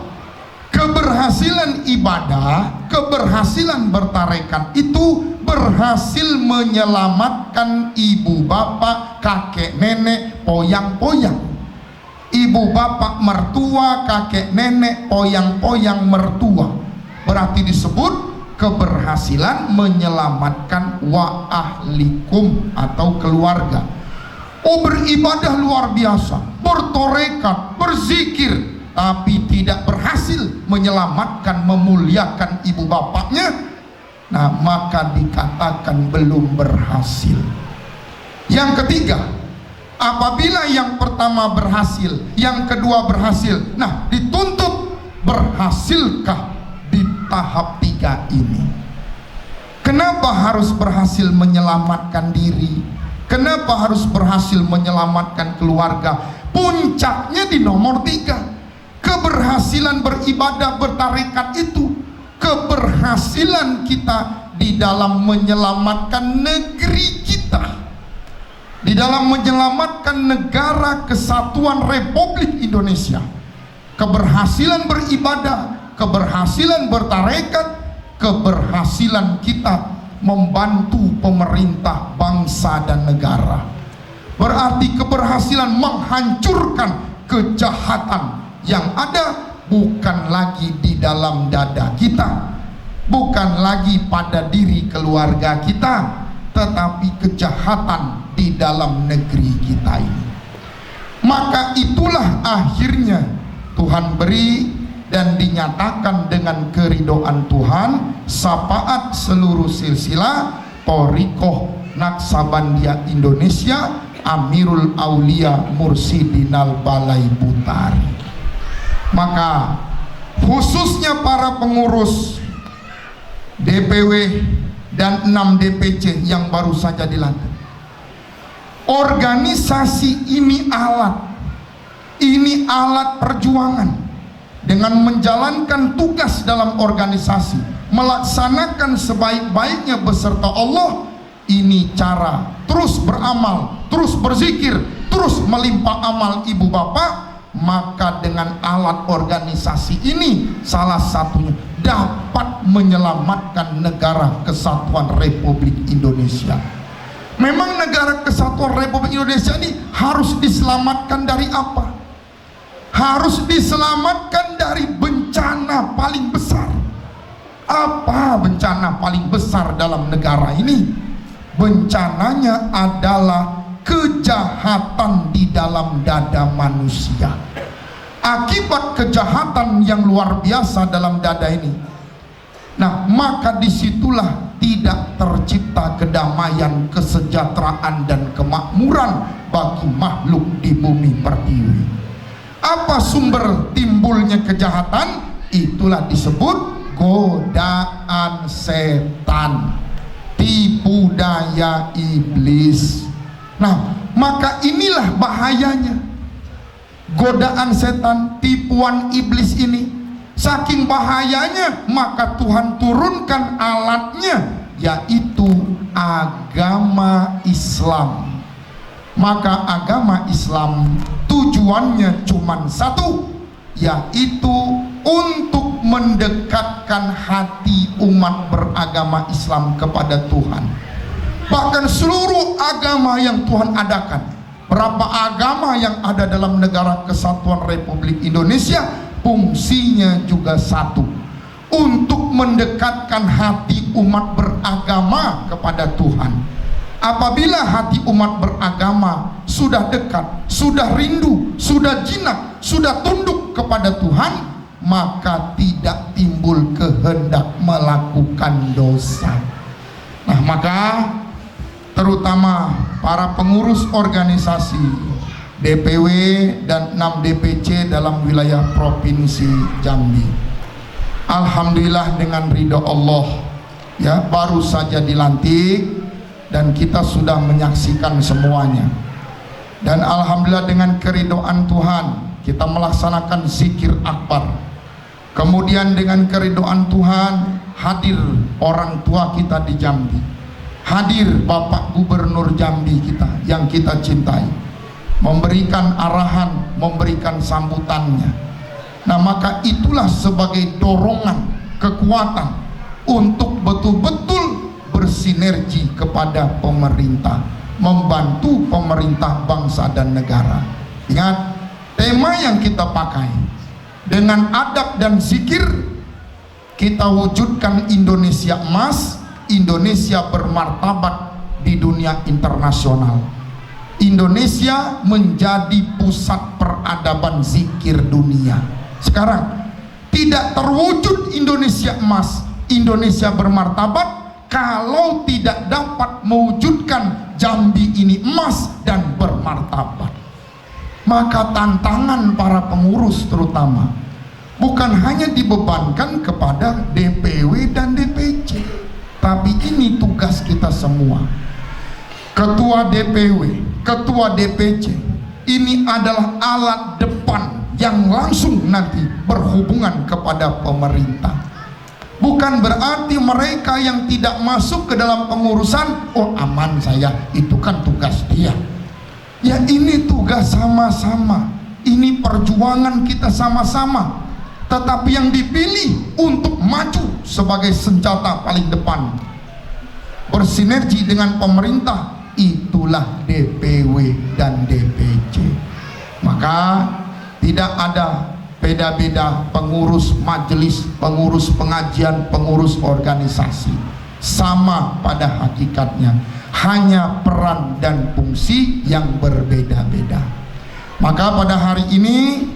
keberhasilan ibadah, keberhasilan bertarekat itu berhasil menyelamatkan ibu bapak, kakek nenek, poyang-poyang. Ibu bapak mertua, kakek nenek, poyang-poyang mertua. Berarti disebut keberhasilan menyelamatkan wa ahlikum atau keluarga. Oh, beribadah luar biasa, bertorekat, berzikir, tapi tidak berhasil menyelamatkan, memuliakan ibu bapaknya, nah maka dikatakan belum berhasil. Yang ketiga, apabila yang pertama berhasil, yang kedua berhasil, nah dituntut berhasilkah di tahap 3 ini? Kenapa harus berhasil menyelamatkan diri? Kenapa harus berhasil menyelamatkan keluarga? Puncaknya di nomor 3. Keberhasilan beribadah, bertarekat itu keberhasilan kita di dalam menyelamatkan negeri kita, di dalam menyelamatkan negara kesatuan Republik Indonesia. Keberhasilan beribadah, keberhasilan bertarekat, keberhasilan kita membantu pemerintah, bangsa dan negara. Berarti keberhasilan menghancurkan kejahatan yang ada bukan lagi di dalam dada kita, bukan lagi pada diri keluarga kita, tetapi kejahatan di dalam negeri kita ini. Maka itulah akhirnya Tuhan beri dan dinyatakan dengan keridhaan Tuhan syafaat seluruh silsilah Thariqah Naqsabandiyah Indonesia Amirul Aulia Mursidinal Balai Butari. Maka khususnya para pengurus DPW dan 6 DPC yang baru saja dilantik, organisasi ini alat perjuangan. Dengan menjalankan tugas dalam organisasi, melaksanakan sebaik-baiknya beserta Allah, ini cara terus beramal, terus berzikir, terus melimpah amal ibu bapak. Maka dengan alat organisasi ini, salah satunya dapat menyelamatkan negara kesatuan Republik Indonesia. Memang negara kesatuan Republik Indonesia ini harus diselamatkan dari apa? Harus diselamatkan dari bencana paling besar. Apa bencana paling besar dalam negara ini? Bencananya adalah kejahatan di dalam dada manusia. Akibat kejahatan yang luar biasa dalam dada ini, nah maka disitulah tidak tercipta kedamaian, kesejahteraan dan kemakmuran bagi makhluk di bumi pertiwi. Apa sumber timbulnya kejahatan? Itulah disebut godaan setan, tipu daya iblis. Nah, maka inilah bahayanya godaan setan, tipuan iblis ini. Saking bahayanya, maka Tuhan turunkan alatnya, yaitu agama Islam. Maka agama Islam tujuannya cuma satu, yaitu untuk mendekatkan hati umat beragama Islam kepada Tuhan. Bahkan seluruh agama yang Tuhan adakan, berapa agama yang ada dalam negara kesatuan Republik Indonesia, fungsinya juga satu, untuk mendekatkan hati umat beragama kepada Tuhan. Apabila hati umat beragama sudah dekat, sudah rindu, sudah jinak, sudah tunduk kepada Tuhan, maka tidak timbul kehendak melakukan dosa. Nah, maka terutama para pengurus organisasi DPW dan 6 DPC dalam wilayah Provinsi Jambi, alhamdulillah dengan ridho Allah ya, baru saja dilantik dan kita sudah menyaksikan semuanya. Dan alhamdulillah dengan keridhaan Tuhan kita melaksanakan zikir akbar. Kemudian dengan keridhaan Tuhan hadir orang tua kita di Jambi. hadir Bapak Gubernur Jambi kita yang kita cintai, memberikan arahan, memberikan sambutannya. Nah, maka itulah sebagai dorongan, kekuatan untuk betul-betul bersinergi kepada pemerintah, membantu pemerintah bangsa dan negara. Ingat, tema yang kita pakai dengan adab dan zikir, kita wujudkan Indonesia emas, Indonesia bermartabat di dunia internasional. Indonesia menjadi pusat peradaban zikir dunia. Sekarang tidak terwujud Indonesia emas, Indonesia bermartabat kalau tidak dapat mewujudkan Jambi ini emas dan bermartabat. Maka tantangan para pengurus terutama bukan hanya dibebankan kepada DPW dan DPC, tapi ini tugas kita semua. Ketua DPW, ketua DPC, ini adalah alat depan yang langsung nanti berhubungan kepada pemerintah. Bukan berarti mereka yang tidak masuk ke dalam pengurusan, oh aman saya, itu kan tugas dia. Ya, ini tugas sama-sama, ini perjuangan kita sama-sama. Tetapi yang dipilih untuk maju sebagai senjata paling depan, bersinergi dengan pemerintah, itulah DPW dan DPC. Maka tidak ada beda-beda pengurus majelis, pengurus pengajian, pengurus organisasi. Sama pada hakikatnya, hanya peran dan fungsi yang berbeda-beda. Maka pada hari ini,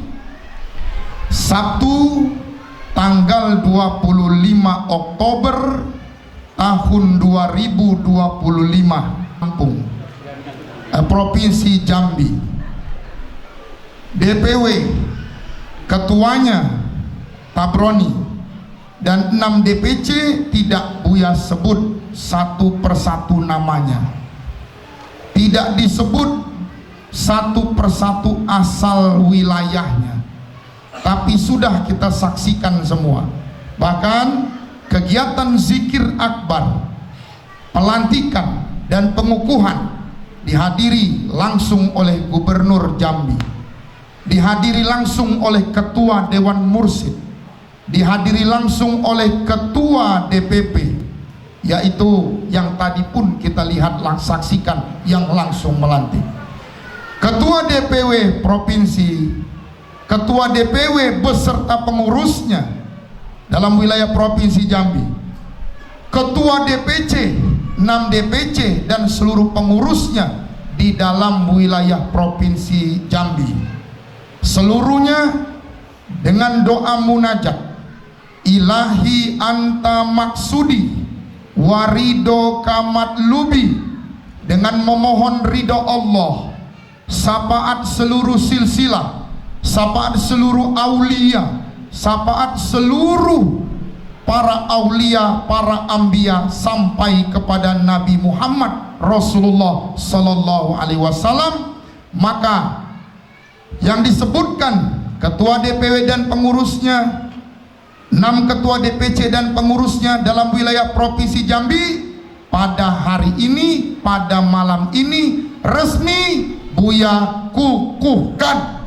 Sabtu tanggal 25 Oktober tahun 2025, Lampung, Provinsi Jambi, DPW ketuanya Tabroni dan 6 DPC tidak Buya sebut satu persatu namanya, tidak disebut satu persatu asal wilayahnya, tapi sudah kita saksikan semua. Bahkan kegiatan zikir akbar, pelantikan dan pengukuhan dihadiri langsung oleh Gubernur Jambi, dihadiri langsung oleh Ketua Dewan Mursid, dihadiri langsung oleh Ketua DPP, yaitu yang tadi pun kita lihat saksikan yang langsung melantik. Ketua DPW Provinsi, Ketua DPW beserta pengurusnya dalam wilayah Provinsi Jambi, Ketua DPC, 6 DPC dan seluruh pengurusnya di dalam wilayah Provinsi Jambi, seluruhnya dengan doa munajat, ilahi anta maksudi warido kamatlubi, dengan memohon ridho Allah, syafaat seluruh silsilah, syafaat seluruh aulia, syafaat seluruh para aulia, para anbiya sampai kepada Nabi Muhammad Rasulullah Sallallahu Alaihi Wasallam. Maka yang disebutkan ketua DPW dan pengurusnya, 6 ketua DPC dan pengurusnya dalam wilayah Provinsi Jambi, pada hari ini, pada malam ini resmi Buya kukuhkan.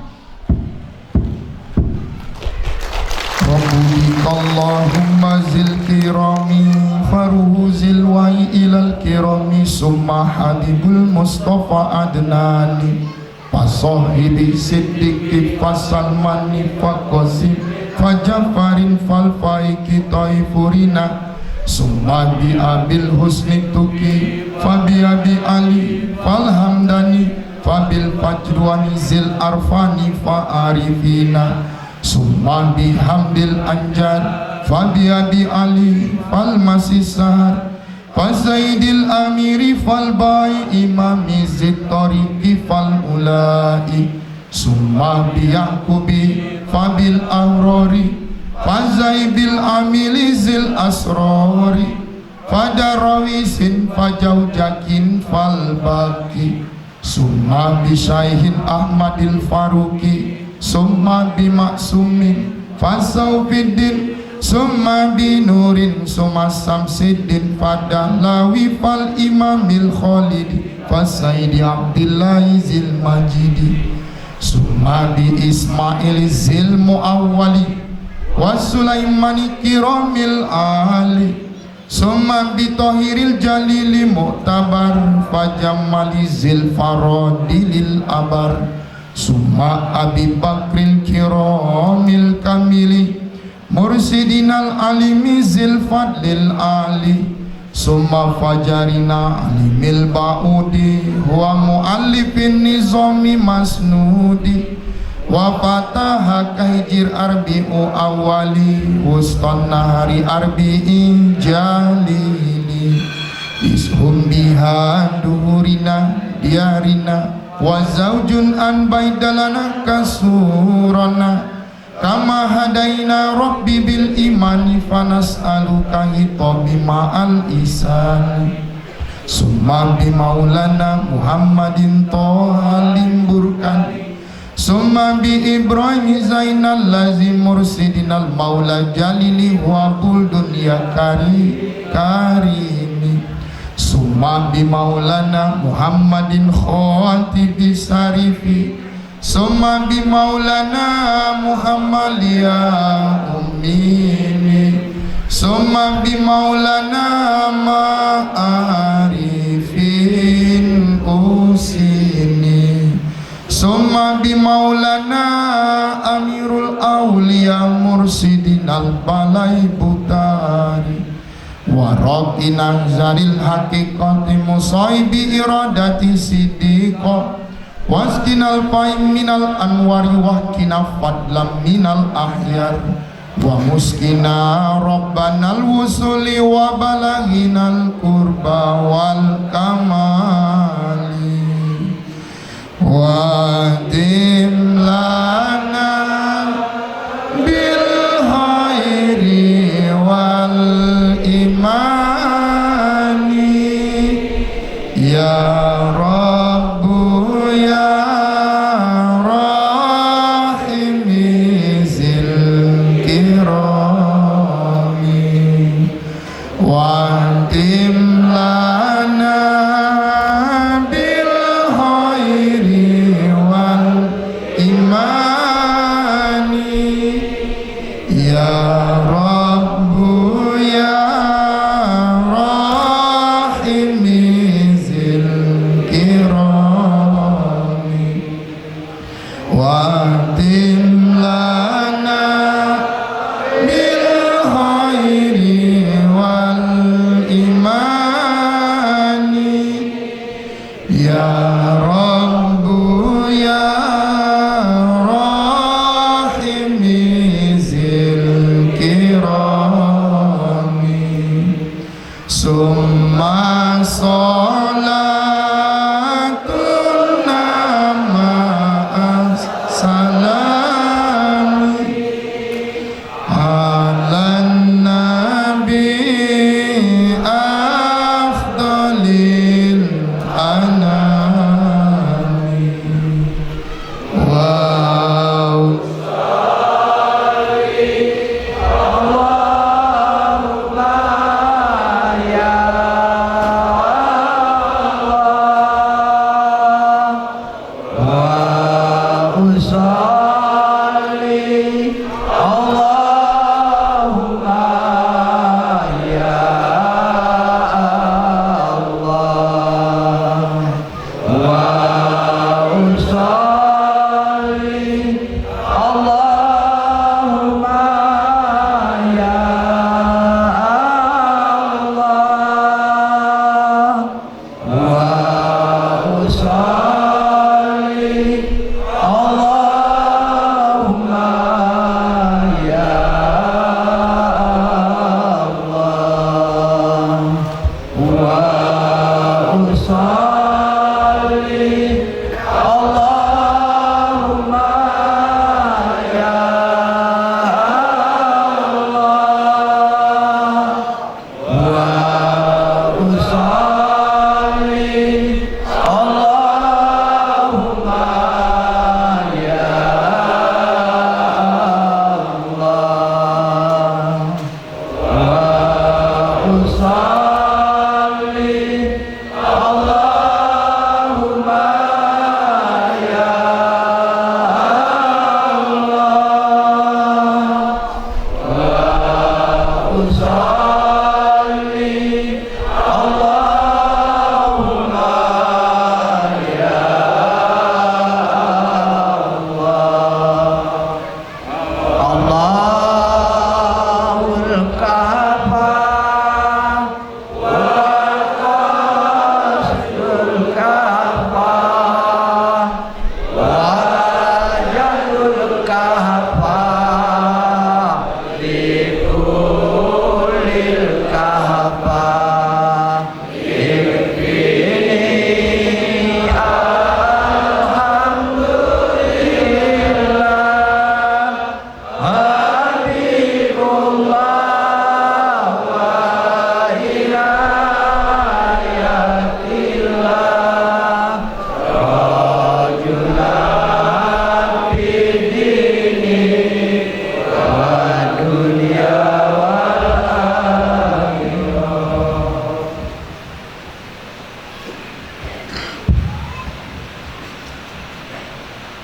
Allahumma zil kirami faruhuzil wa'i ilal kirami summa habibul mustafa adnani fasohibi siddiqi fasalmani fakosim fajafarin falfaiki taifurina summa bi abil husni tuki fabi abi ali falhamdani fabil fajruani zil arfani fa'arifina summa bihamdil anjar fabi abi ali fal masisar fazaidil amiri fal bai imami zittoriqi fal ulai summa biyakubi fabil ahrori fazaibil amili zil asrori fadarawisin fajaujakin fal baki summa bisyaihin ahmadil faruki summa bimaksumin fasaufiddin summa binurin summa samsiddin fadahlawi fal imamil khalidi fasaidi abdillahi zil majidi summa bi ismail zil muawwali wa sulaimani kiramil ali summa bi tahiril jalili mu'tabar fajamali zil faradilil abar summa abi bakril kiramil kamili mursidinal alimi zil fadlil ali summa fajarina alimil ba'udi wa muallifin nizami masnudi wa fataha kahjir arbi'u awali wustan nahari arbi'in jalili ishum biha duhurina diarina wa zaujun an baidalana kasurana kama hadaina rabbi bil imani fanas'aluka hitabi ma'al isan summa bi maulana muhammadin tohalim burkan summa bi ibrahim zainal lazim mursidinal maula jalili wa bul dunya karimi summa bi maulana muhammadin khatibi sarifi summa bi maulana muhammad ya ummini summa bi maulana ma'arifin usini summa bi maulana amirul awliya mursidin al-balai butari waraqina zaril haqiqati musaibi iradati siddiqa waskinal faim minal anwari wahkina fadlam minal ahyar wa muskina rabbanal wusuli wa balaginal kurba wal kamali wa dimlana bil khairi wal imani ya Rabbu ya Rahimi zil kirami wa dimlana bil khairi wal imani ya Rabbu ya Rahimi zil kirami wa dimlana bil khairi wal imani ya Rabbu ya Rahimi zil kirami summa salatun nama salami ala nabi afdalil anami wow Allahumma ya Allah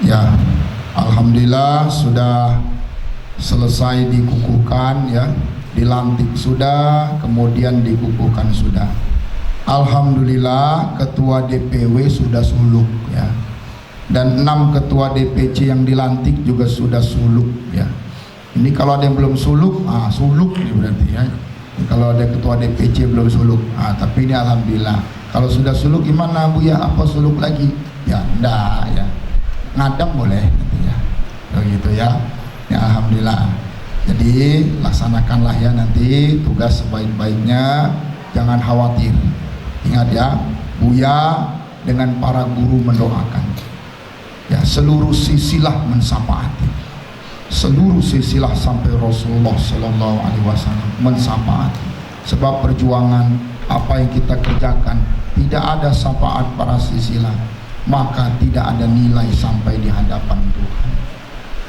Ya, alhamdulillah sudah selesai dikukuhkan ya, dilantik sudah, kemudian dikukuhkan sudah. Alhamdulillah ketua DPW sudah suluk ya. Dan 6 ketua DPC yang dilantik juga sudah suluk ya. Ini kalau ada yang belum suluk, suluk nih berarti ya. Kalau ada ketua DPC belum suluk, tapi ini alhamdulillah. Kalau sudah suluk gimana Bu ya? Apa suluk lagi? Ya enggak ya. Ngadam boleh gitu ya. Begitu ya. Ya alhamdulillah. Jadi laksanakanlah ya nanti tugas sebaik-baiknya, jangan khawatir. Ingat ya, Buya dengan para guru mendoakan. Ya, seluruh sisilah mensapaati. Seluruh sisilah sampai Rasulullah Sallallahu Alaihi Wasallam mensapaati. Sebab perjuangan apa yang kita kerjakan tidak ada syafaat para sisilah, maka tidak ada nilai sampai di hadapan Tuhan.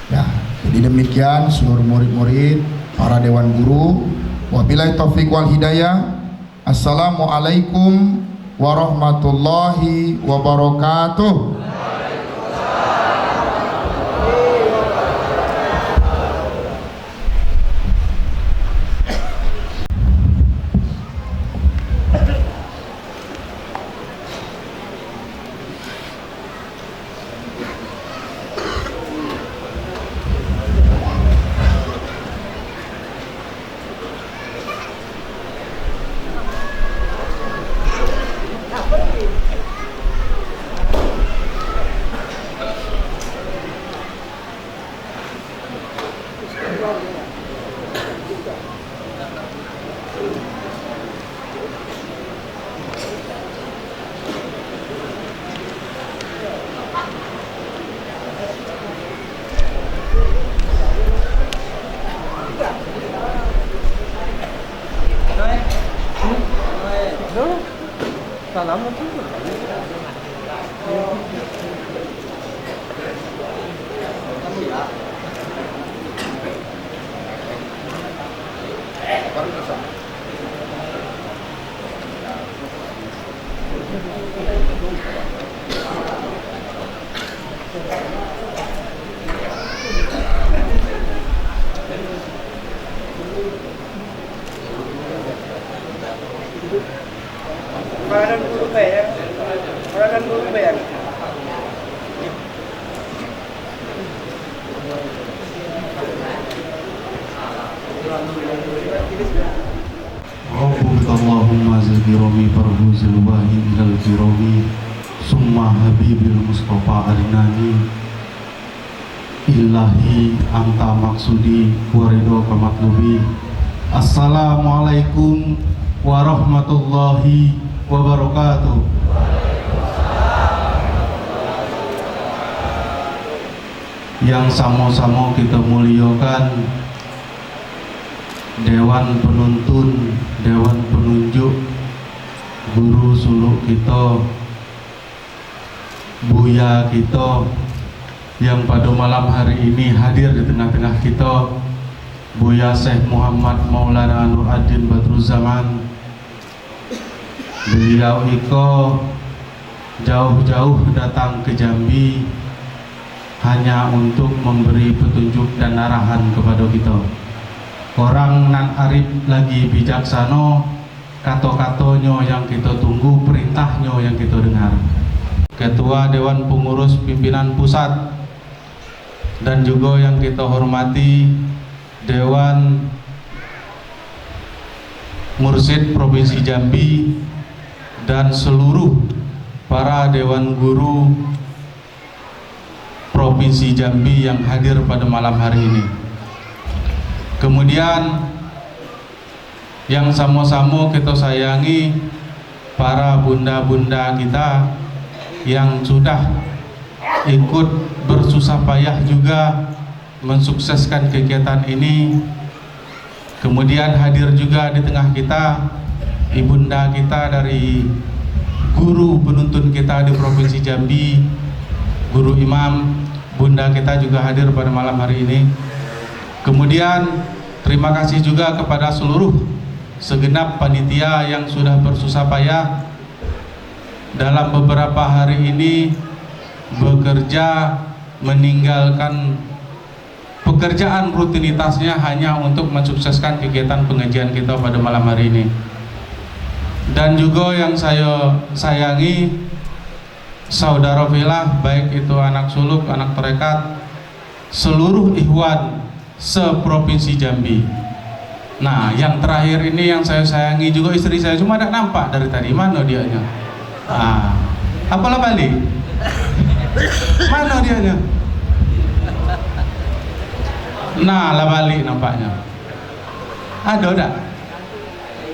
Ya, jadi demikian seluruh murid-murid, para dewan guru. Wabillahi taufiq wal hidayah. Assalamualaikum warahmatullahi wabarakatuh. Allahumma zikirami farhuzil wahi ilal kirami summa habibil mustafa arinani ilahi anta maksudi warido kamatlubi. Assalamualaikum warahmatullahi wabarakatuh. Yang sama-sama kita muliakan Dewan Penuntun, Dewan Penunjuk, Guru Suluk kita, Buya kita, yang pada malam hari ini hadir di tengah-tengah kita, Buya Syekh Muhammad Maulana Nur Ad-Din Badruzzaman. Beliau iko jauh-jauh datang ke Jambi hanya untuk memberi petunjuk dan arahan kepada kita. Orang nan arif lagi bijaksana kato-katonyo yang kita tunggu, perintahnya yang kita dengar. Ketua Dewan Pengurus Pimpinan Pusat dan juga yang kita hormati Dewan Mursid Provinsi Jambi dan seluruh para Dewan Guru Provinsi Jambi yang hadir pada malam hari ini. Kemudian yang sama-sama kita sayangi para bunda-bunda kita yang sudah ikut bersusah payah juga mensukseskan kegiatan ini. Kemudian hadir juga di tengah kita ibunda kita dari guru penuntun kita di Provinsi Jambi, guru imam, bunda kita juga hadir pada malam hari ini. Kemudian terima kasih juga kepada seluruh segenap panitia yang sudah bersusah payah dalam beberapa hari ini bekerja meninggalkan pekerjaan rutinitasnya hanya untuk mensukseskan kegiatan pengajian kita pada malam hari ini. Dan juga yang saya sayangi saudara filah, baik itu anak suluk, anak tarekat, seluruh ikhwan seprovinsi Jambi. Nah, yang terakhir ini yang saya sayangi juga istri saya, cuma tidak nampak dari tadi. Mana dianya? Apalah balik? Mana dianya? Nah, lah balik nampaknya. Ada tak?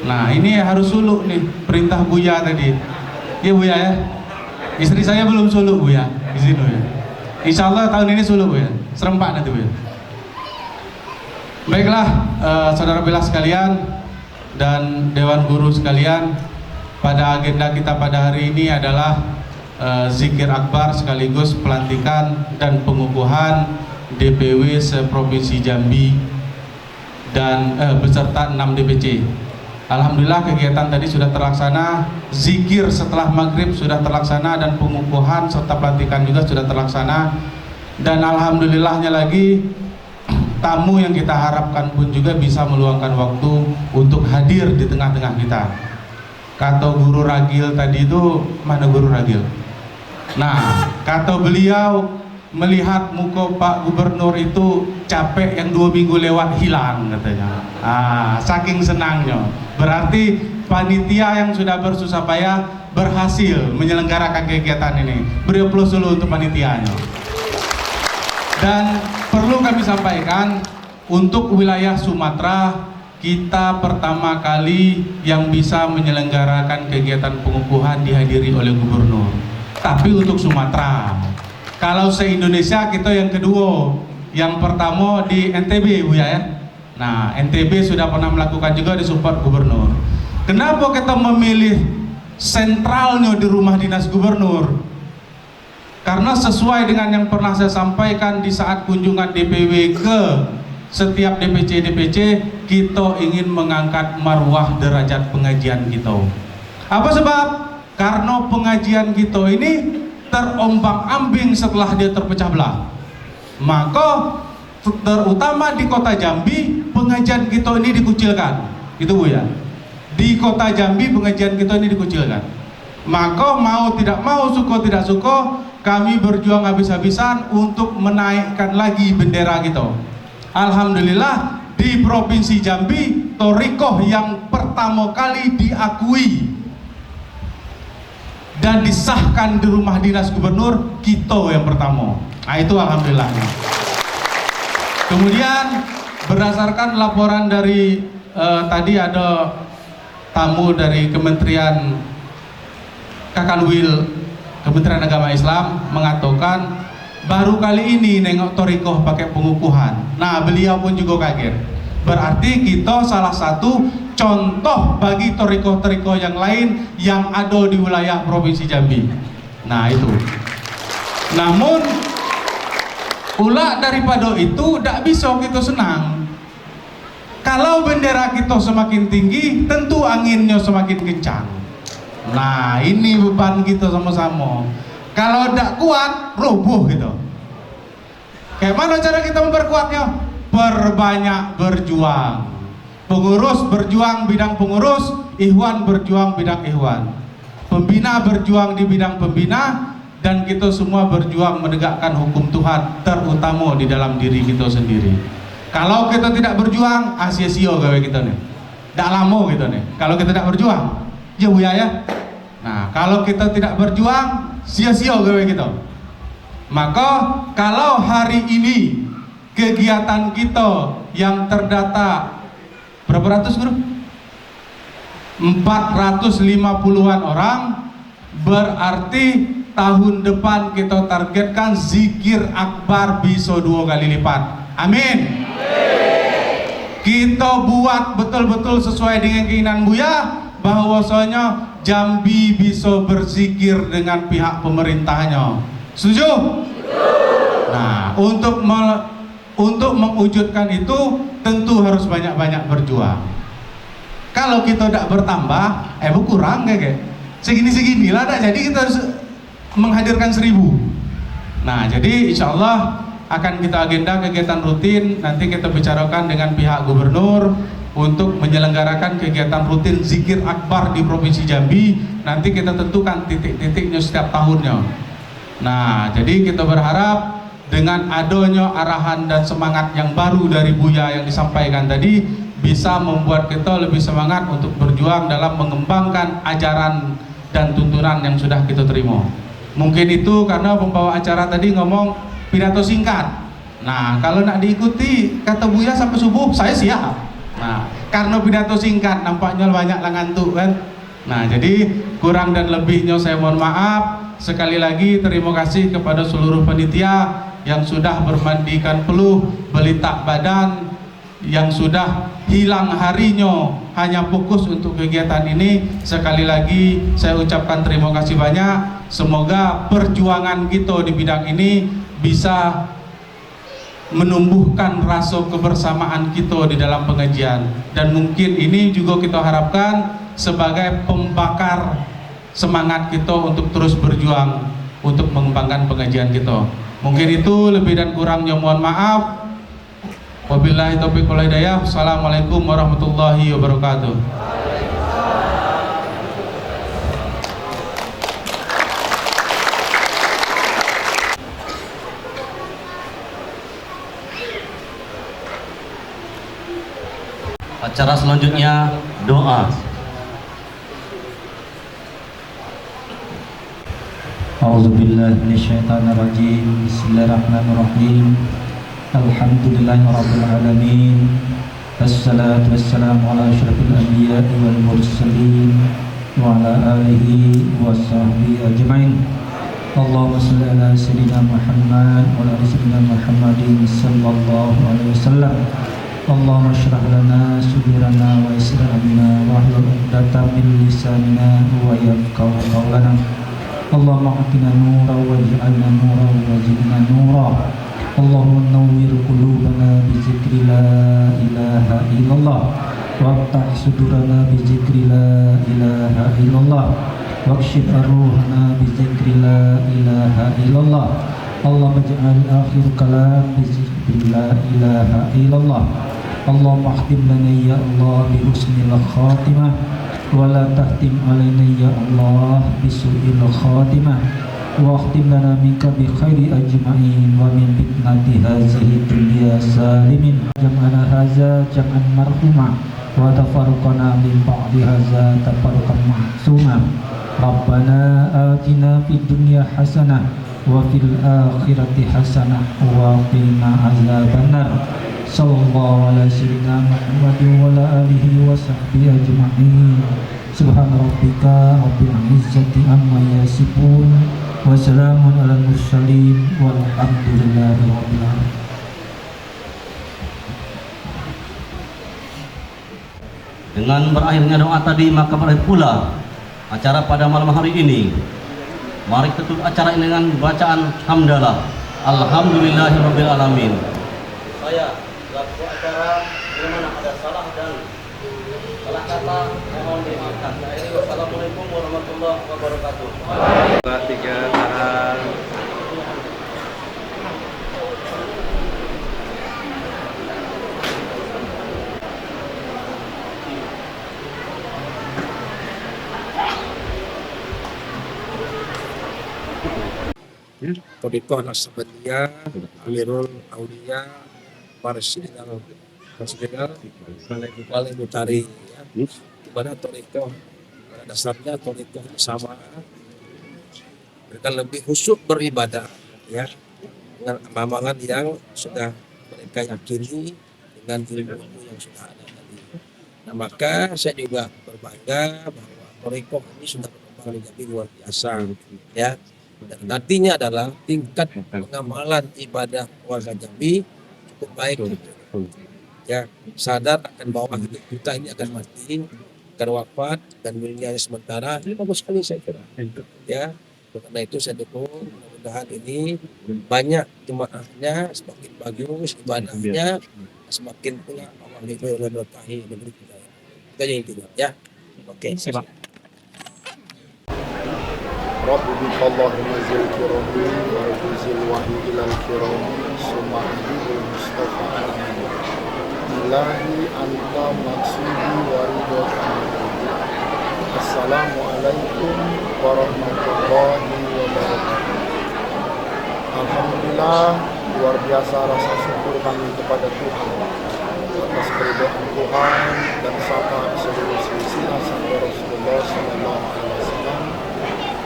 Nah, ini harus suluk nih, perintah Buya tadi. Ya Buya ya. Istri saya belum suluk Buya, izin Buya. Insya Allah tahun ini suluk Buya, serempak nanti Buya. Baiklah, saudara bilah sekalian dan Dewan Guru sekalian, pada agenda kita pada hari ini adalah zikir akbar sekaligus pelantikan dan pengukuhan DPW seprovinsi Jambi dan beserta 6 DPC. Alhamdulillah kegiatan tadi sudah terlaksana, zikir setelah maghrib sudah terlaksana dan pengukuhan serta pelantikan juga sudah terlaksana. Dan alhamdulillahnya lagi tamu yang kita harapkan pun juga bisa meluangkan waktu untuk hadir di tengah-tengah kita. Kata Guru Ragil tadi itu, mana Guru Ragil? Nah, kata beliau melihat muka Pak Gubernur itu capek yang 2 minggu lewat hilang katanya. Saking senangnya. Berarti panitia yang sudah bersusah payah berhasil menyelenggarakan kegiatan ini. Beri aplaus dulu untuk panitianya. Dan perlu kami sampaikan, untuk wilayah Sumatera kita pertama kali yang bisa menyelenggarakan kegiatan pengukuhan dihadiri oleh gubernur. Tapi untuk Sumatera. Kalau se-Indonesia kita yang kedua. Yang pertama di NTB Bu ya. Nah, NTB sudah pernah melakukan juga di support gubernur. Kenapa kita memilih sentralnya di rumah dinas gubernur? Karena sesuai dengan yang pernah saya sampaikan di saat kunjungan DPW ke setiap DPC, kita ingin mengangkat marwah derajat pengajian kita. Apa sebab? Karena pengajian kita ini terombang-ambing setelah dia terpecah belah. Maka terutama di kota Jambi pengajian kita ini dikucilkan. Itu Bu ya. Di kota Jambi pengajian kita ini dikucilkan. Maka mau tidak mau, suka tidak suka, kami berjuang habis-habisan untuk menaikkan lagi bendera kita. Alhamdulillah di Provinsi Jambi thoriqoh yang pertama kali diakui dan disahkan di rumah dinas gubernur kita yang pertama. Nah itu alhamdulillahnya. Kemudian berdasarkan laporan dari tadi ada tamu dari Kementerian Kakanwil Kementerian Agama Islam mengatakan baru kali ini nengok thoriqoh pakai pengukuhan. Nah beliau pun juga kaget. Berarti kita salah satu contoh bagi thoriqoh-thoriqoh yang lain yang ada di wilayah Provinsi Jambi. Nah itu. Namun ulah daripada itu tidak bisa kita senang. Kalau bendera kita semakin tinggi, tentu anginnya semakin kencang. Nah ini beban kita sama-sama. Kalau tidak kuat, roboh gitu. Kayak mana cara kita memperkuatnya? Perbanyak berjuang. Pengurus berjuang bidang pengurus, ikhwan berjuang bidang ikhwan, pembina berjuang di bidang pembina, dan kita semua berjuang menegakkan hukum Tuhan, terutama di dalam diri kita sendiri. Kalau kita tidak berjuang, sia-sia gawe kita nih. Tidak lama kita nih. Kalau kita tidak berjuang, ya Bu ya. Nah, kalau kita tidak berjuang, sia-sia gawe kita. Maka kalau hari ini kegiatan kita yang terdata berapa ratus guru? 450-an orang, berarti tahun depan kita targetkan zikir akbar bisa 2 kali lipat. Amin. Kita buat betul-betul sesuai dengan keinginan Buya, bahwasanya Jambi bisa berzikir dengan pihak pemerintahnya. Setuju? Nah, untuk mewujudkan itu tentu harus banyak-banyak berjuang. Kalau kita tidak bertambah, kurang kayak segini-segini lah, jadi kita harus menghadirkan 1000. Nah, jadi insya Allah akan kita agenda kegiatan rutin. Nanti kita bicarakan dengan pihak gubernur untuk menyelenggarakan kegiatan rutin zikir akbar di Provinsi Jambi. Nanti kita tentukan titik-titiknya setiap tahunnya. Nah, jadi kita berharap dengan adanya arahan dan semangat yang baru dari Buya yang disampaikan tadi, bisa membuat kita lebih semangat untuk berjuang dalam mengembangkan ajaran dan tuntunan yang sudah kita terima. Mungkin itu karena pembawa acara tadi ngomong pidato singkat. Nah, kalau nak diikuti kata Buya sampai subuh, saya siap. Nah, karena pidato singkat nampaknya banyak lah ngantuk kan. Nah, jadi kurang dan lebihnya saya mohon maaf. Sekali lagi terima kasih kepada seluruh panitia yang sudah bermandikan peluh, belitak badan, yang sudah hilang harinya hanya fokus untuk kegiatan ini. Sekali lagi saya ucapkan terima kasih banyak. Semoga perjuangan kita di bidang ini bisa menumbuhkan rasa kebersamaan kita di dalam pengajian, dan mungkin ini juga kita harapkan sebagai pembakar semangat kita untuk terus berjuang untuk mengembangkan pengajian kita. Mungkin itu, lebih dan kurangnya mohon maaf. Wabillahi taufiq wal hidayah. Assalamualaikum warahmatullahi wabarakatuh. Acara selanjutnya doa. A'udzubillahi minasyaitonirrajim. Bismillahirrahmanirrahim. Alhamdulillahirabbil alamin. Wassalatu wassalamu ala asyrafil anbiya'i wal mursalin wa ala alihi washabbihi ajmain. Allahumma shalli ala sayyidina Muhammad wa ala sayyidina Muhammadin sallallahu alaihi wasallam. Allahumma shrah lana sudurana wa yassir lana wa hlul 'uqdatam min lisanina wa yafqahu qawlana. Allahumma atina nuran waj'alna nuran wazidna nuran. Allahumma nawwir qulubana bi dzikri la ilaha illallah waftah sudurana bi dzikri la ilaha illallah wakshif arruhana bi dzikri la ilaha illallah. Allahumma ij'al akhir kalam bi dzikri la ilaha illallah. Allahumma khtim lana ya Allah bi husnil khatimah wa la tahtim alaina ya Allah bi su'il khatimah. Wa khtim lana minka bi khairi ajma'in wa min fitnati hazihi dunya salimin. Jam'ana haza jam'an marhumah wa tafarruqana min ba'di haza tafarruqan ma'sumah. Rabbana atina fid dunya hasanah wa fil akhirati hasanah wa qina azabannar. Sallallahu ala sayyidina Muhammadin wa ala alihi wa sahbihi ajma'in. Subhana rabbika rabbil izzati amma yasifun wa salamun ala mursalin walhamdulillahi rabbil alamin. Dengan berakhirnya doa tadi, maka berakhir pula acara pada malam hari ini. Mari kita tutup acara ini dengan bacaan hamdalah. Alhamdulillahirabbil alamin. Saya selaku acara, di mana ada salah dan salah kata, mohon dimaafkan. Wassalamualaikum warahmatullahi wabarakatuh. Tiga arah. Torikoh Naksabandiyah, Amirul Aulia, Marsyidal Balai Mutari, ya. Di mana torikoh pada dasarnya torikoh sama mereka lebih khusyuk beribadah, ya, dengan amalan yang sudah mereka yakini dengan ilmu yang sudah ada tadi. Nah, maka saya juga berbangga bahwa torikoh ini sudah berkembang menjadi luar biasa, ya. Dan nantinya adalah tingkat pengamalan ibadah warga Jambi cukup baik, ya, sadar akan bahwa hidup kita ini akan mati, akan wafat, dan dunianya sementara. Ini bagus sekali saya kira, ya. Karena itu saya dukung, mudah-mudahan ini banyak jemaahnya, semakin bagus ibadahnya, semakin pula Allah berkahi negeri kita. Itu aja intinya, ya. Oke, siap. Rabbi biqallahi nazil kirami wa yuzil wahyi ilal kirami summa habibul mustafa alamin ilahi anta maksudi wa ridha. Assalamualaikum warahmatullahi wabarakatuh. Alhamdulillah, luar biasa rasa syukur kami kepada Tuhan atas keridhaan Tuhan dan serta seluruh silsilah sampai Rasulullah SAW.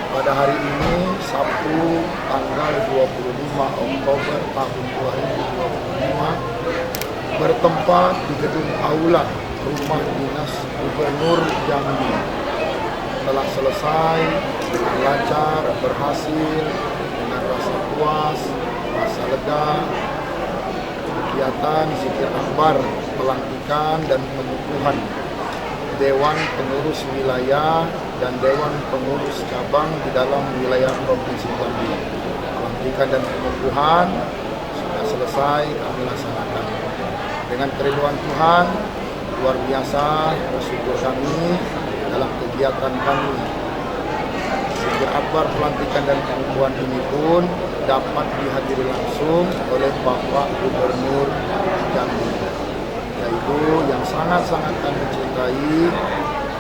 Pada hari ini, Sabtu tanggal 25 Oktober tahun 2025, bertempat di gedung aula Rumah Dinas Gubernur Jambi, telah selesai dengan lancar, berhasil dengan rasa puas, rasa lega, kegiatan zikir akbar, pelantikan dan pengukuhan Dewan Pengurus Wilayah dan Dewan Pengurus Cabang di dalam wilayah Provinsi Jambi. Pelantikan dan pengukuhan sudah selesai kami laksanakan. Dengan keriduan Tuhan, luar biasa bersyukur kami dalam kegiatan kami. Zikir akbar pelantikan dan pengukuhan ini pun dapat dihadiri langsung oleh Bapak Gubernur Jambi, yaitu yang sangat-sangat kami cintai,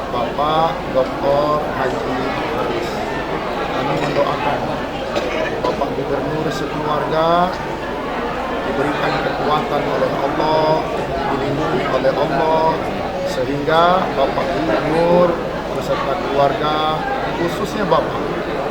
Bapak Dr. Haji Haris. Kami mendoakan Bapak Gubernur sekeluarga diberikan kekuatan oleh Allah, dilindungi oleh Allah, sehingga Bapak Gubernur beserta keluarga, khususnya Bapak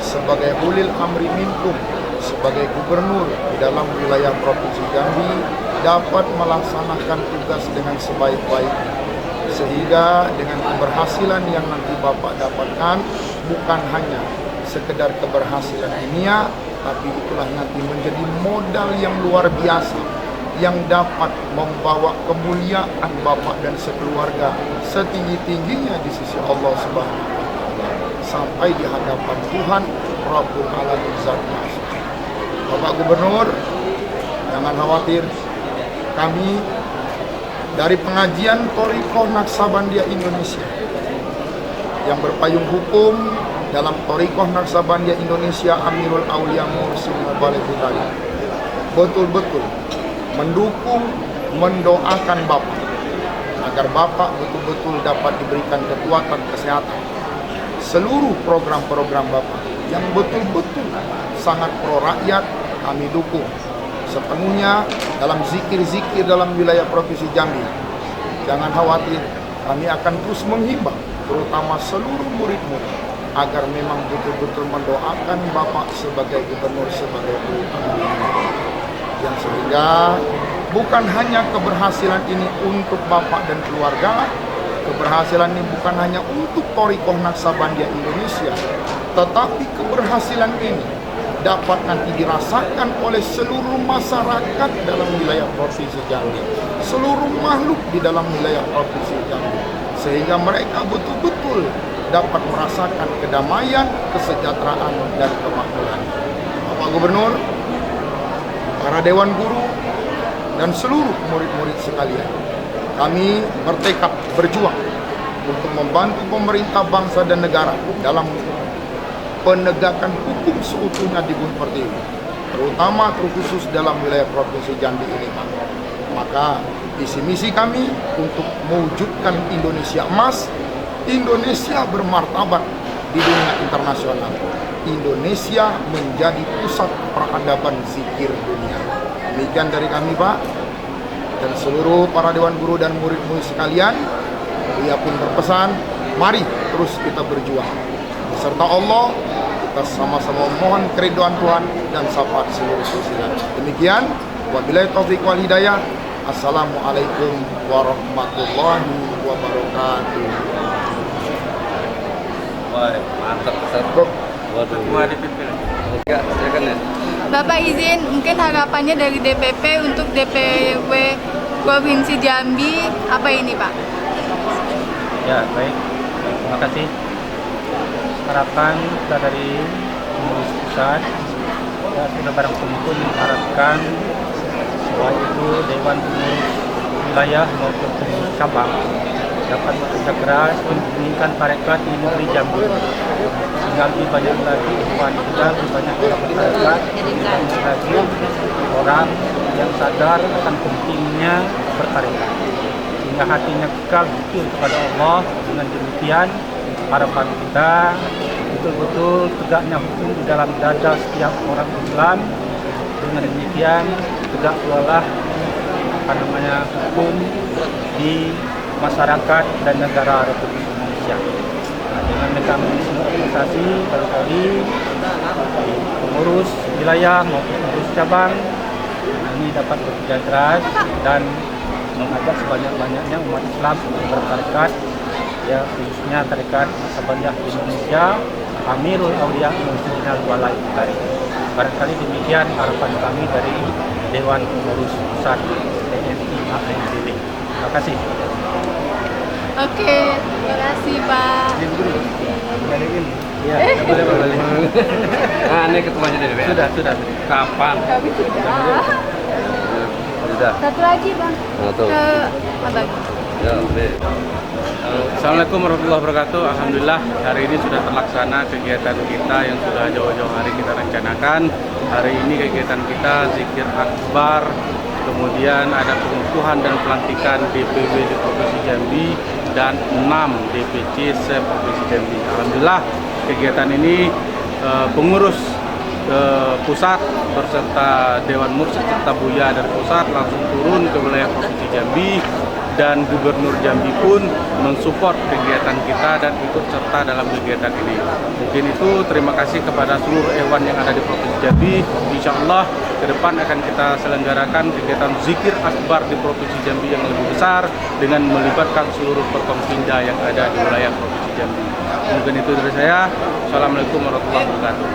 sebagai ulil amri minkum, sebagai gubernur di dalam wilayah Provinsi Jambi, dapat melaksanakan tugas dengan sebaik-baiknya, sehingga dengan keberhasilan yang nanti Bapak dapatkan bukan hanya sekedar keberhasilan dunia, tapi itulah nanti menjadi modal yang luar biasa yang dapat membawa kemuliaan Bapak dan sekeluarga setinggi-tingginya di sisi Allah Subhanahu wa Ta'ala, sampai di hadapan Tuhan Rabbul Alamin Zat Maha. Bapak Gubernur, jangan khawatir, kami dari pengajian Thariqah Naksabandiyah Indonesia yang berpayung hukum dalam Thariqah Naksabandiyah Indonesia Amirul Aulia Marsyidal Balai Mutari, betul-betul mendukung, mendoakan Bapak agar Bapak betul-betul dapat diberikan kekuatan kesehatan. Seluruh program-program Bapak yang betul-betul sangat pro rakyat kami dukung sepenuhnya dalam zikir-zikir dalam wilayah Provinsi Jambi. Jangan khawatir, kami akan terus menghimbau terutama seluruh murid-murid agar memang betul-betul mendoakan Bapak sebagai gubernur, sebagai yang sehingga bukan hanya keberhasilan ini untuk Bapak dan keluarga, keberhasilan ini bukan hanya untuk Thariqah Naksabandiyah Indonesia, tetapi keberhasilan ini dapat nanti dirasakan oleh seluruh masyarakat dalam wilayah Provinsi Jambi, seluruh makhluk di dalam wilayah Provinsi Jambi, sehingga mereka betul-betul dapat merasakan kedamaian, kesejahteraan, dan kemakmuran. Bapak Gubernur, para Dewan Guru, dan seluruh murid-murid sekalian, kami bertekad berjuang untuk membantu pemerintah bangsa dan negara dalam penegakan hukum seutuhnya di Gunung Pertiwi, terutama terkhusus dalam wilayah Provinsi Jambi ini, Pak. Maka visi misi kami untuk mewujudkan Indonesia emas, Indonesia bermartabat, di dunia internasional. Indonesia menjadi pusat peradaban zikir dunia. Demikian dari kami, Pak, dan seluruh para dewan guru dan murid-murid sekalian. Ia pun berpesan, mari terus kita berjuang beserta Allah. Kita sama-sama mohon keridhaan Tuhan dan syafaat seluruh umat. Demikian, wabillahi taufiq wal hidayah. Assalamualaikum warahmatullahi wabarakatuh. Wah, mantap Ustaz. Waduh. Bapak izin, mungkin harapannya dari DPP untuk DPW Provinsi Jambi apa ini, Pak? Ya, baik. Terima kasih. Harapan kita dari pengurus pusat, ya, sudah barang tentu mengharapkan bahwa itu Dewan Pengurus Wilayah maupun pengurus cabang dapat bekerja keras untuk meningkatkan tarekat di negeri Jambi, sehingga lebih banyak lagi wanita, lebih banyak masyarakat, lebih banyak lagi orang yang sadar akan pentingnya bertarekat, sehingga hatinya kekal betul kepada Allah. Dengan demikian, harapan kita betul-betul tegaknya hukum di dalam dada setiap orang Islam. Dengan demikian, tegak pula hukum di masyarakat dan negara Republik Indonesia. Nah, dengan mekanisme organisasi barangkali pengurus wilayah maupun pengurus cabang ini dapat bekerja keras dan mengajak sebanyak-banyaknya umat Islam untuk bertarekat, ya, khususnya tarekat Naksabandiyah di Indonesia, Amirul Aulia Muhyiddin Walai Butari. Barangkali demikian harapan kami dari Dewan Pengurus Pusat TNI ANTB. Terima kasih. Oke, terima kasih, Pak. Ya, boleh. Nah, ini ketuanya dari DPR. Sudah. Kapan? Kami sudah. Sudah. Satu lagi, Bang. Satu. Ke Abang. Ya, baik. Assalamualaikum warahmatullahi wabarakatuh. Alhamdulillah hari ini sudah terlaksana kegiatan kita yang sudah jauh-jauh hari kita rencanakan. Hari ini kegiatan kita zikir akbar, kemudian ada pengukuhan dan pelantikan DPW di Provinsi Jambi dan 6 DPC se-Provinsi Jambi. Alhamdulillah kegiatan ini pengurus pusat berserta Dewan Mursyid serta Buya dari pusat langsung turun ke wilayah Provinsi Jambi, dan Gubernur Jambi pun mensupport kegiatan kita dan ikut serta dalam kegiatan ini. Mungkin itu, terima kasih kepada seluruh Ewan yang ada di Provinsi Jambi. Insya Allah ke depan akan kita selenggarakan kegiatan zikir akbar di Provinsi Jambi yang lebih besar dengan melibatkan seluruh Forkompinda yang ada di wilayah Provinsi Jambi. Mungkin itu dari saya. Assalamualaikum warahmatullahi wabarakatuh.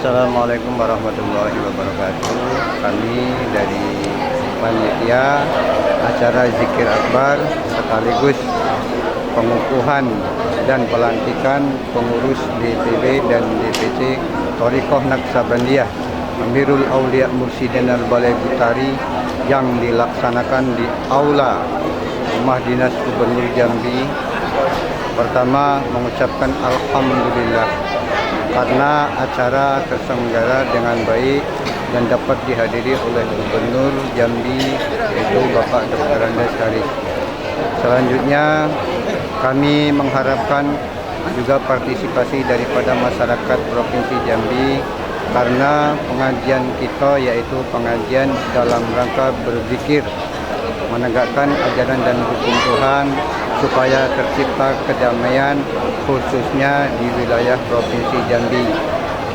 Assalamualaikum warahmatullahi wabarakatuh. Kami dari panitia acara zikir akbar sekaligus pengukuhan dan pelantikan pengurus DPW dan DPC Thariqah Naksabandiyah Amirul Aulia Muhyiddin Walai Butari yang dilaksanakan di Aula Rumah Dinas Gubernur Jambi. Pertama, mengucapkan Alhamdulillah karena acara terselenggara dengan baik dan dapat dihadiri oleh Gubernur Jambi, yaitu Bapak Dr. Andes Haris. Selanjutnya, kami mengharapkan juga partisipasi daripada masyarakat Provinsi Jambi, karena pengajian kita yaitu pengajian dalam rangka berzikir, menegakkan ajaran dan hukum Tuhan supaya tercipta kedamaian khususnya di wilayah Provinsi Jambi.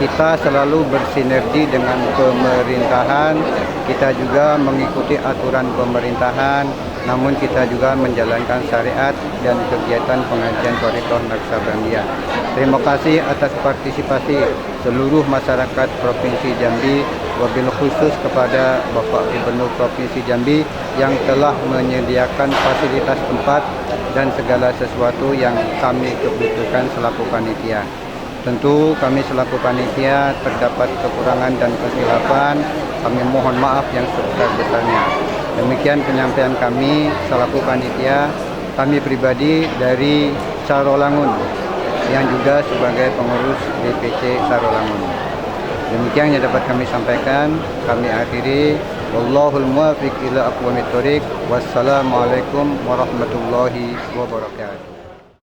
Kita selalu bersinergi dengan pemerintahan, kita juga mengikuti aturan pemerintahan, namun kita juga menjalankan syariat dan kegiatan pengajian Thariqah Naksabandiyah. Terima kasih atas partisipasi seluruh masyarakat Provinsi Jambi, wabil khusus kepada Bapak Gubernur Provinsi Jambi yang telah menyediakan fasilitas tempat dan segala sesuatu yang kami kebutuhkan selaku panitia. Tentu kami selaku panitia terdapat kekurangan dan kesilapan, kami mohon maaf yang sebesar-besarnya. Demikian penyampaian kami selaku panitia, kami pribadi dari Sarolangun yang juga sebagai pengurus DPC Sarolangun. Demikian yang dapat kami sampaikan, kami akhiri. Wallahul muwaffiq ila aqwamit thoriq. Wassalamualaikum warahmatullahi wabarakatuh.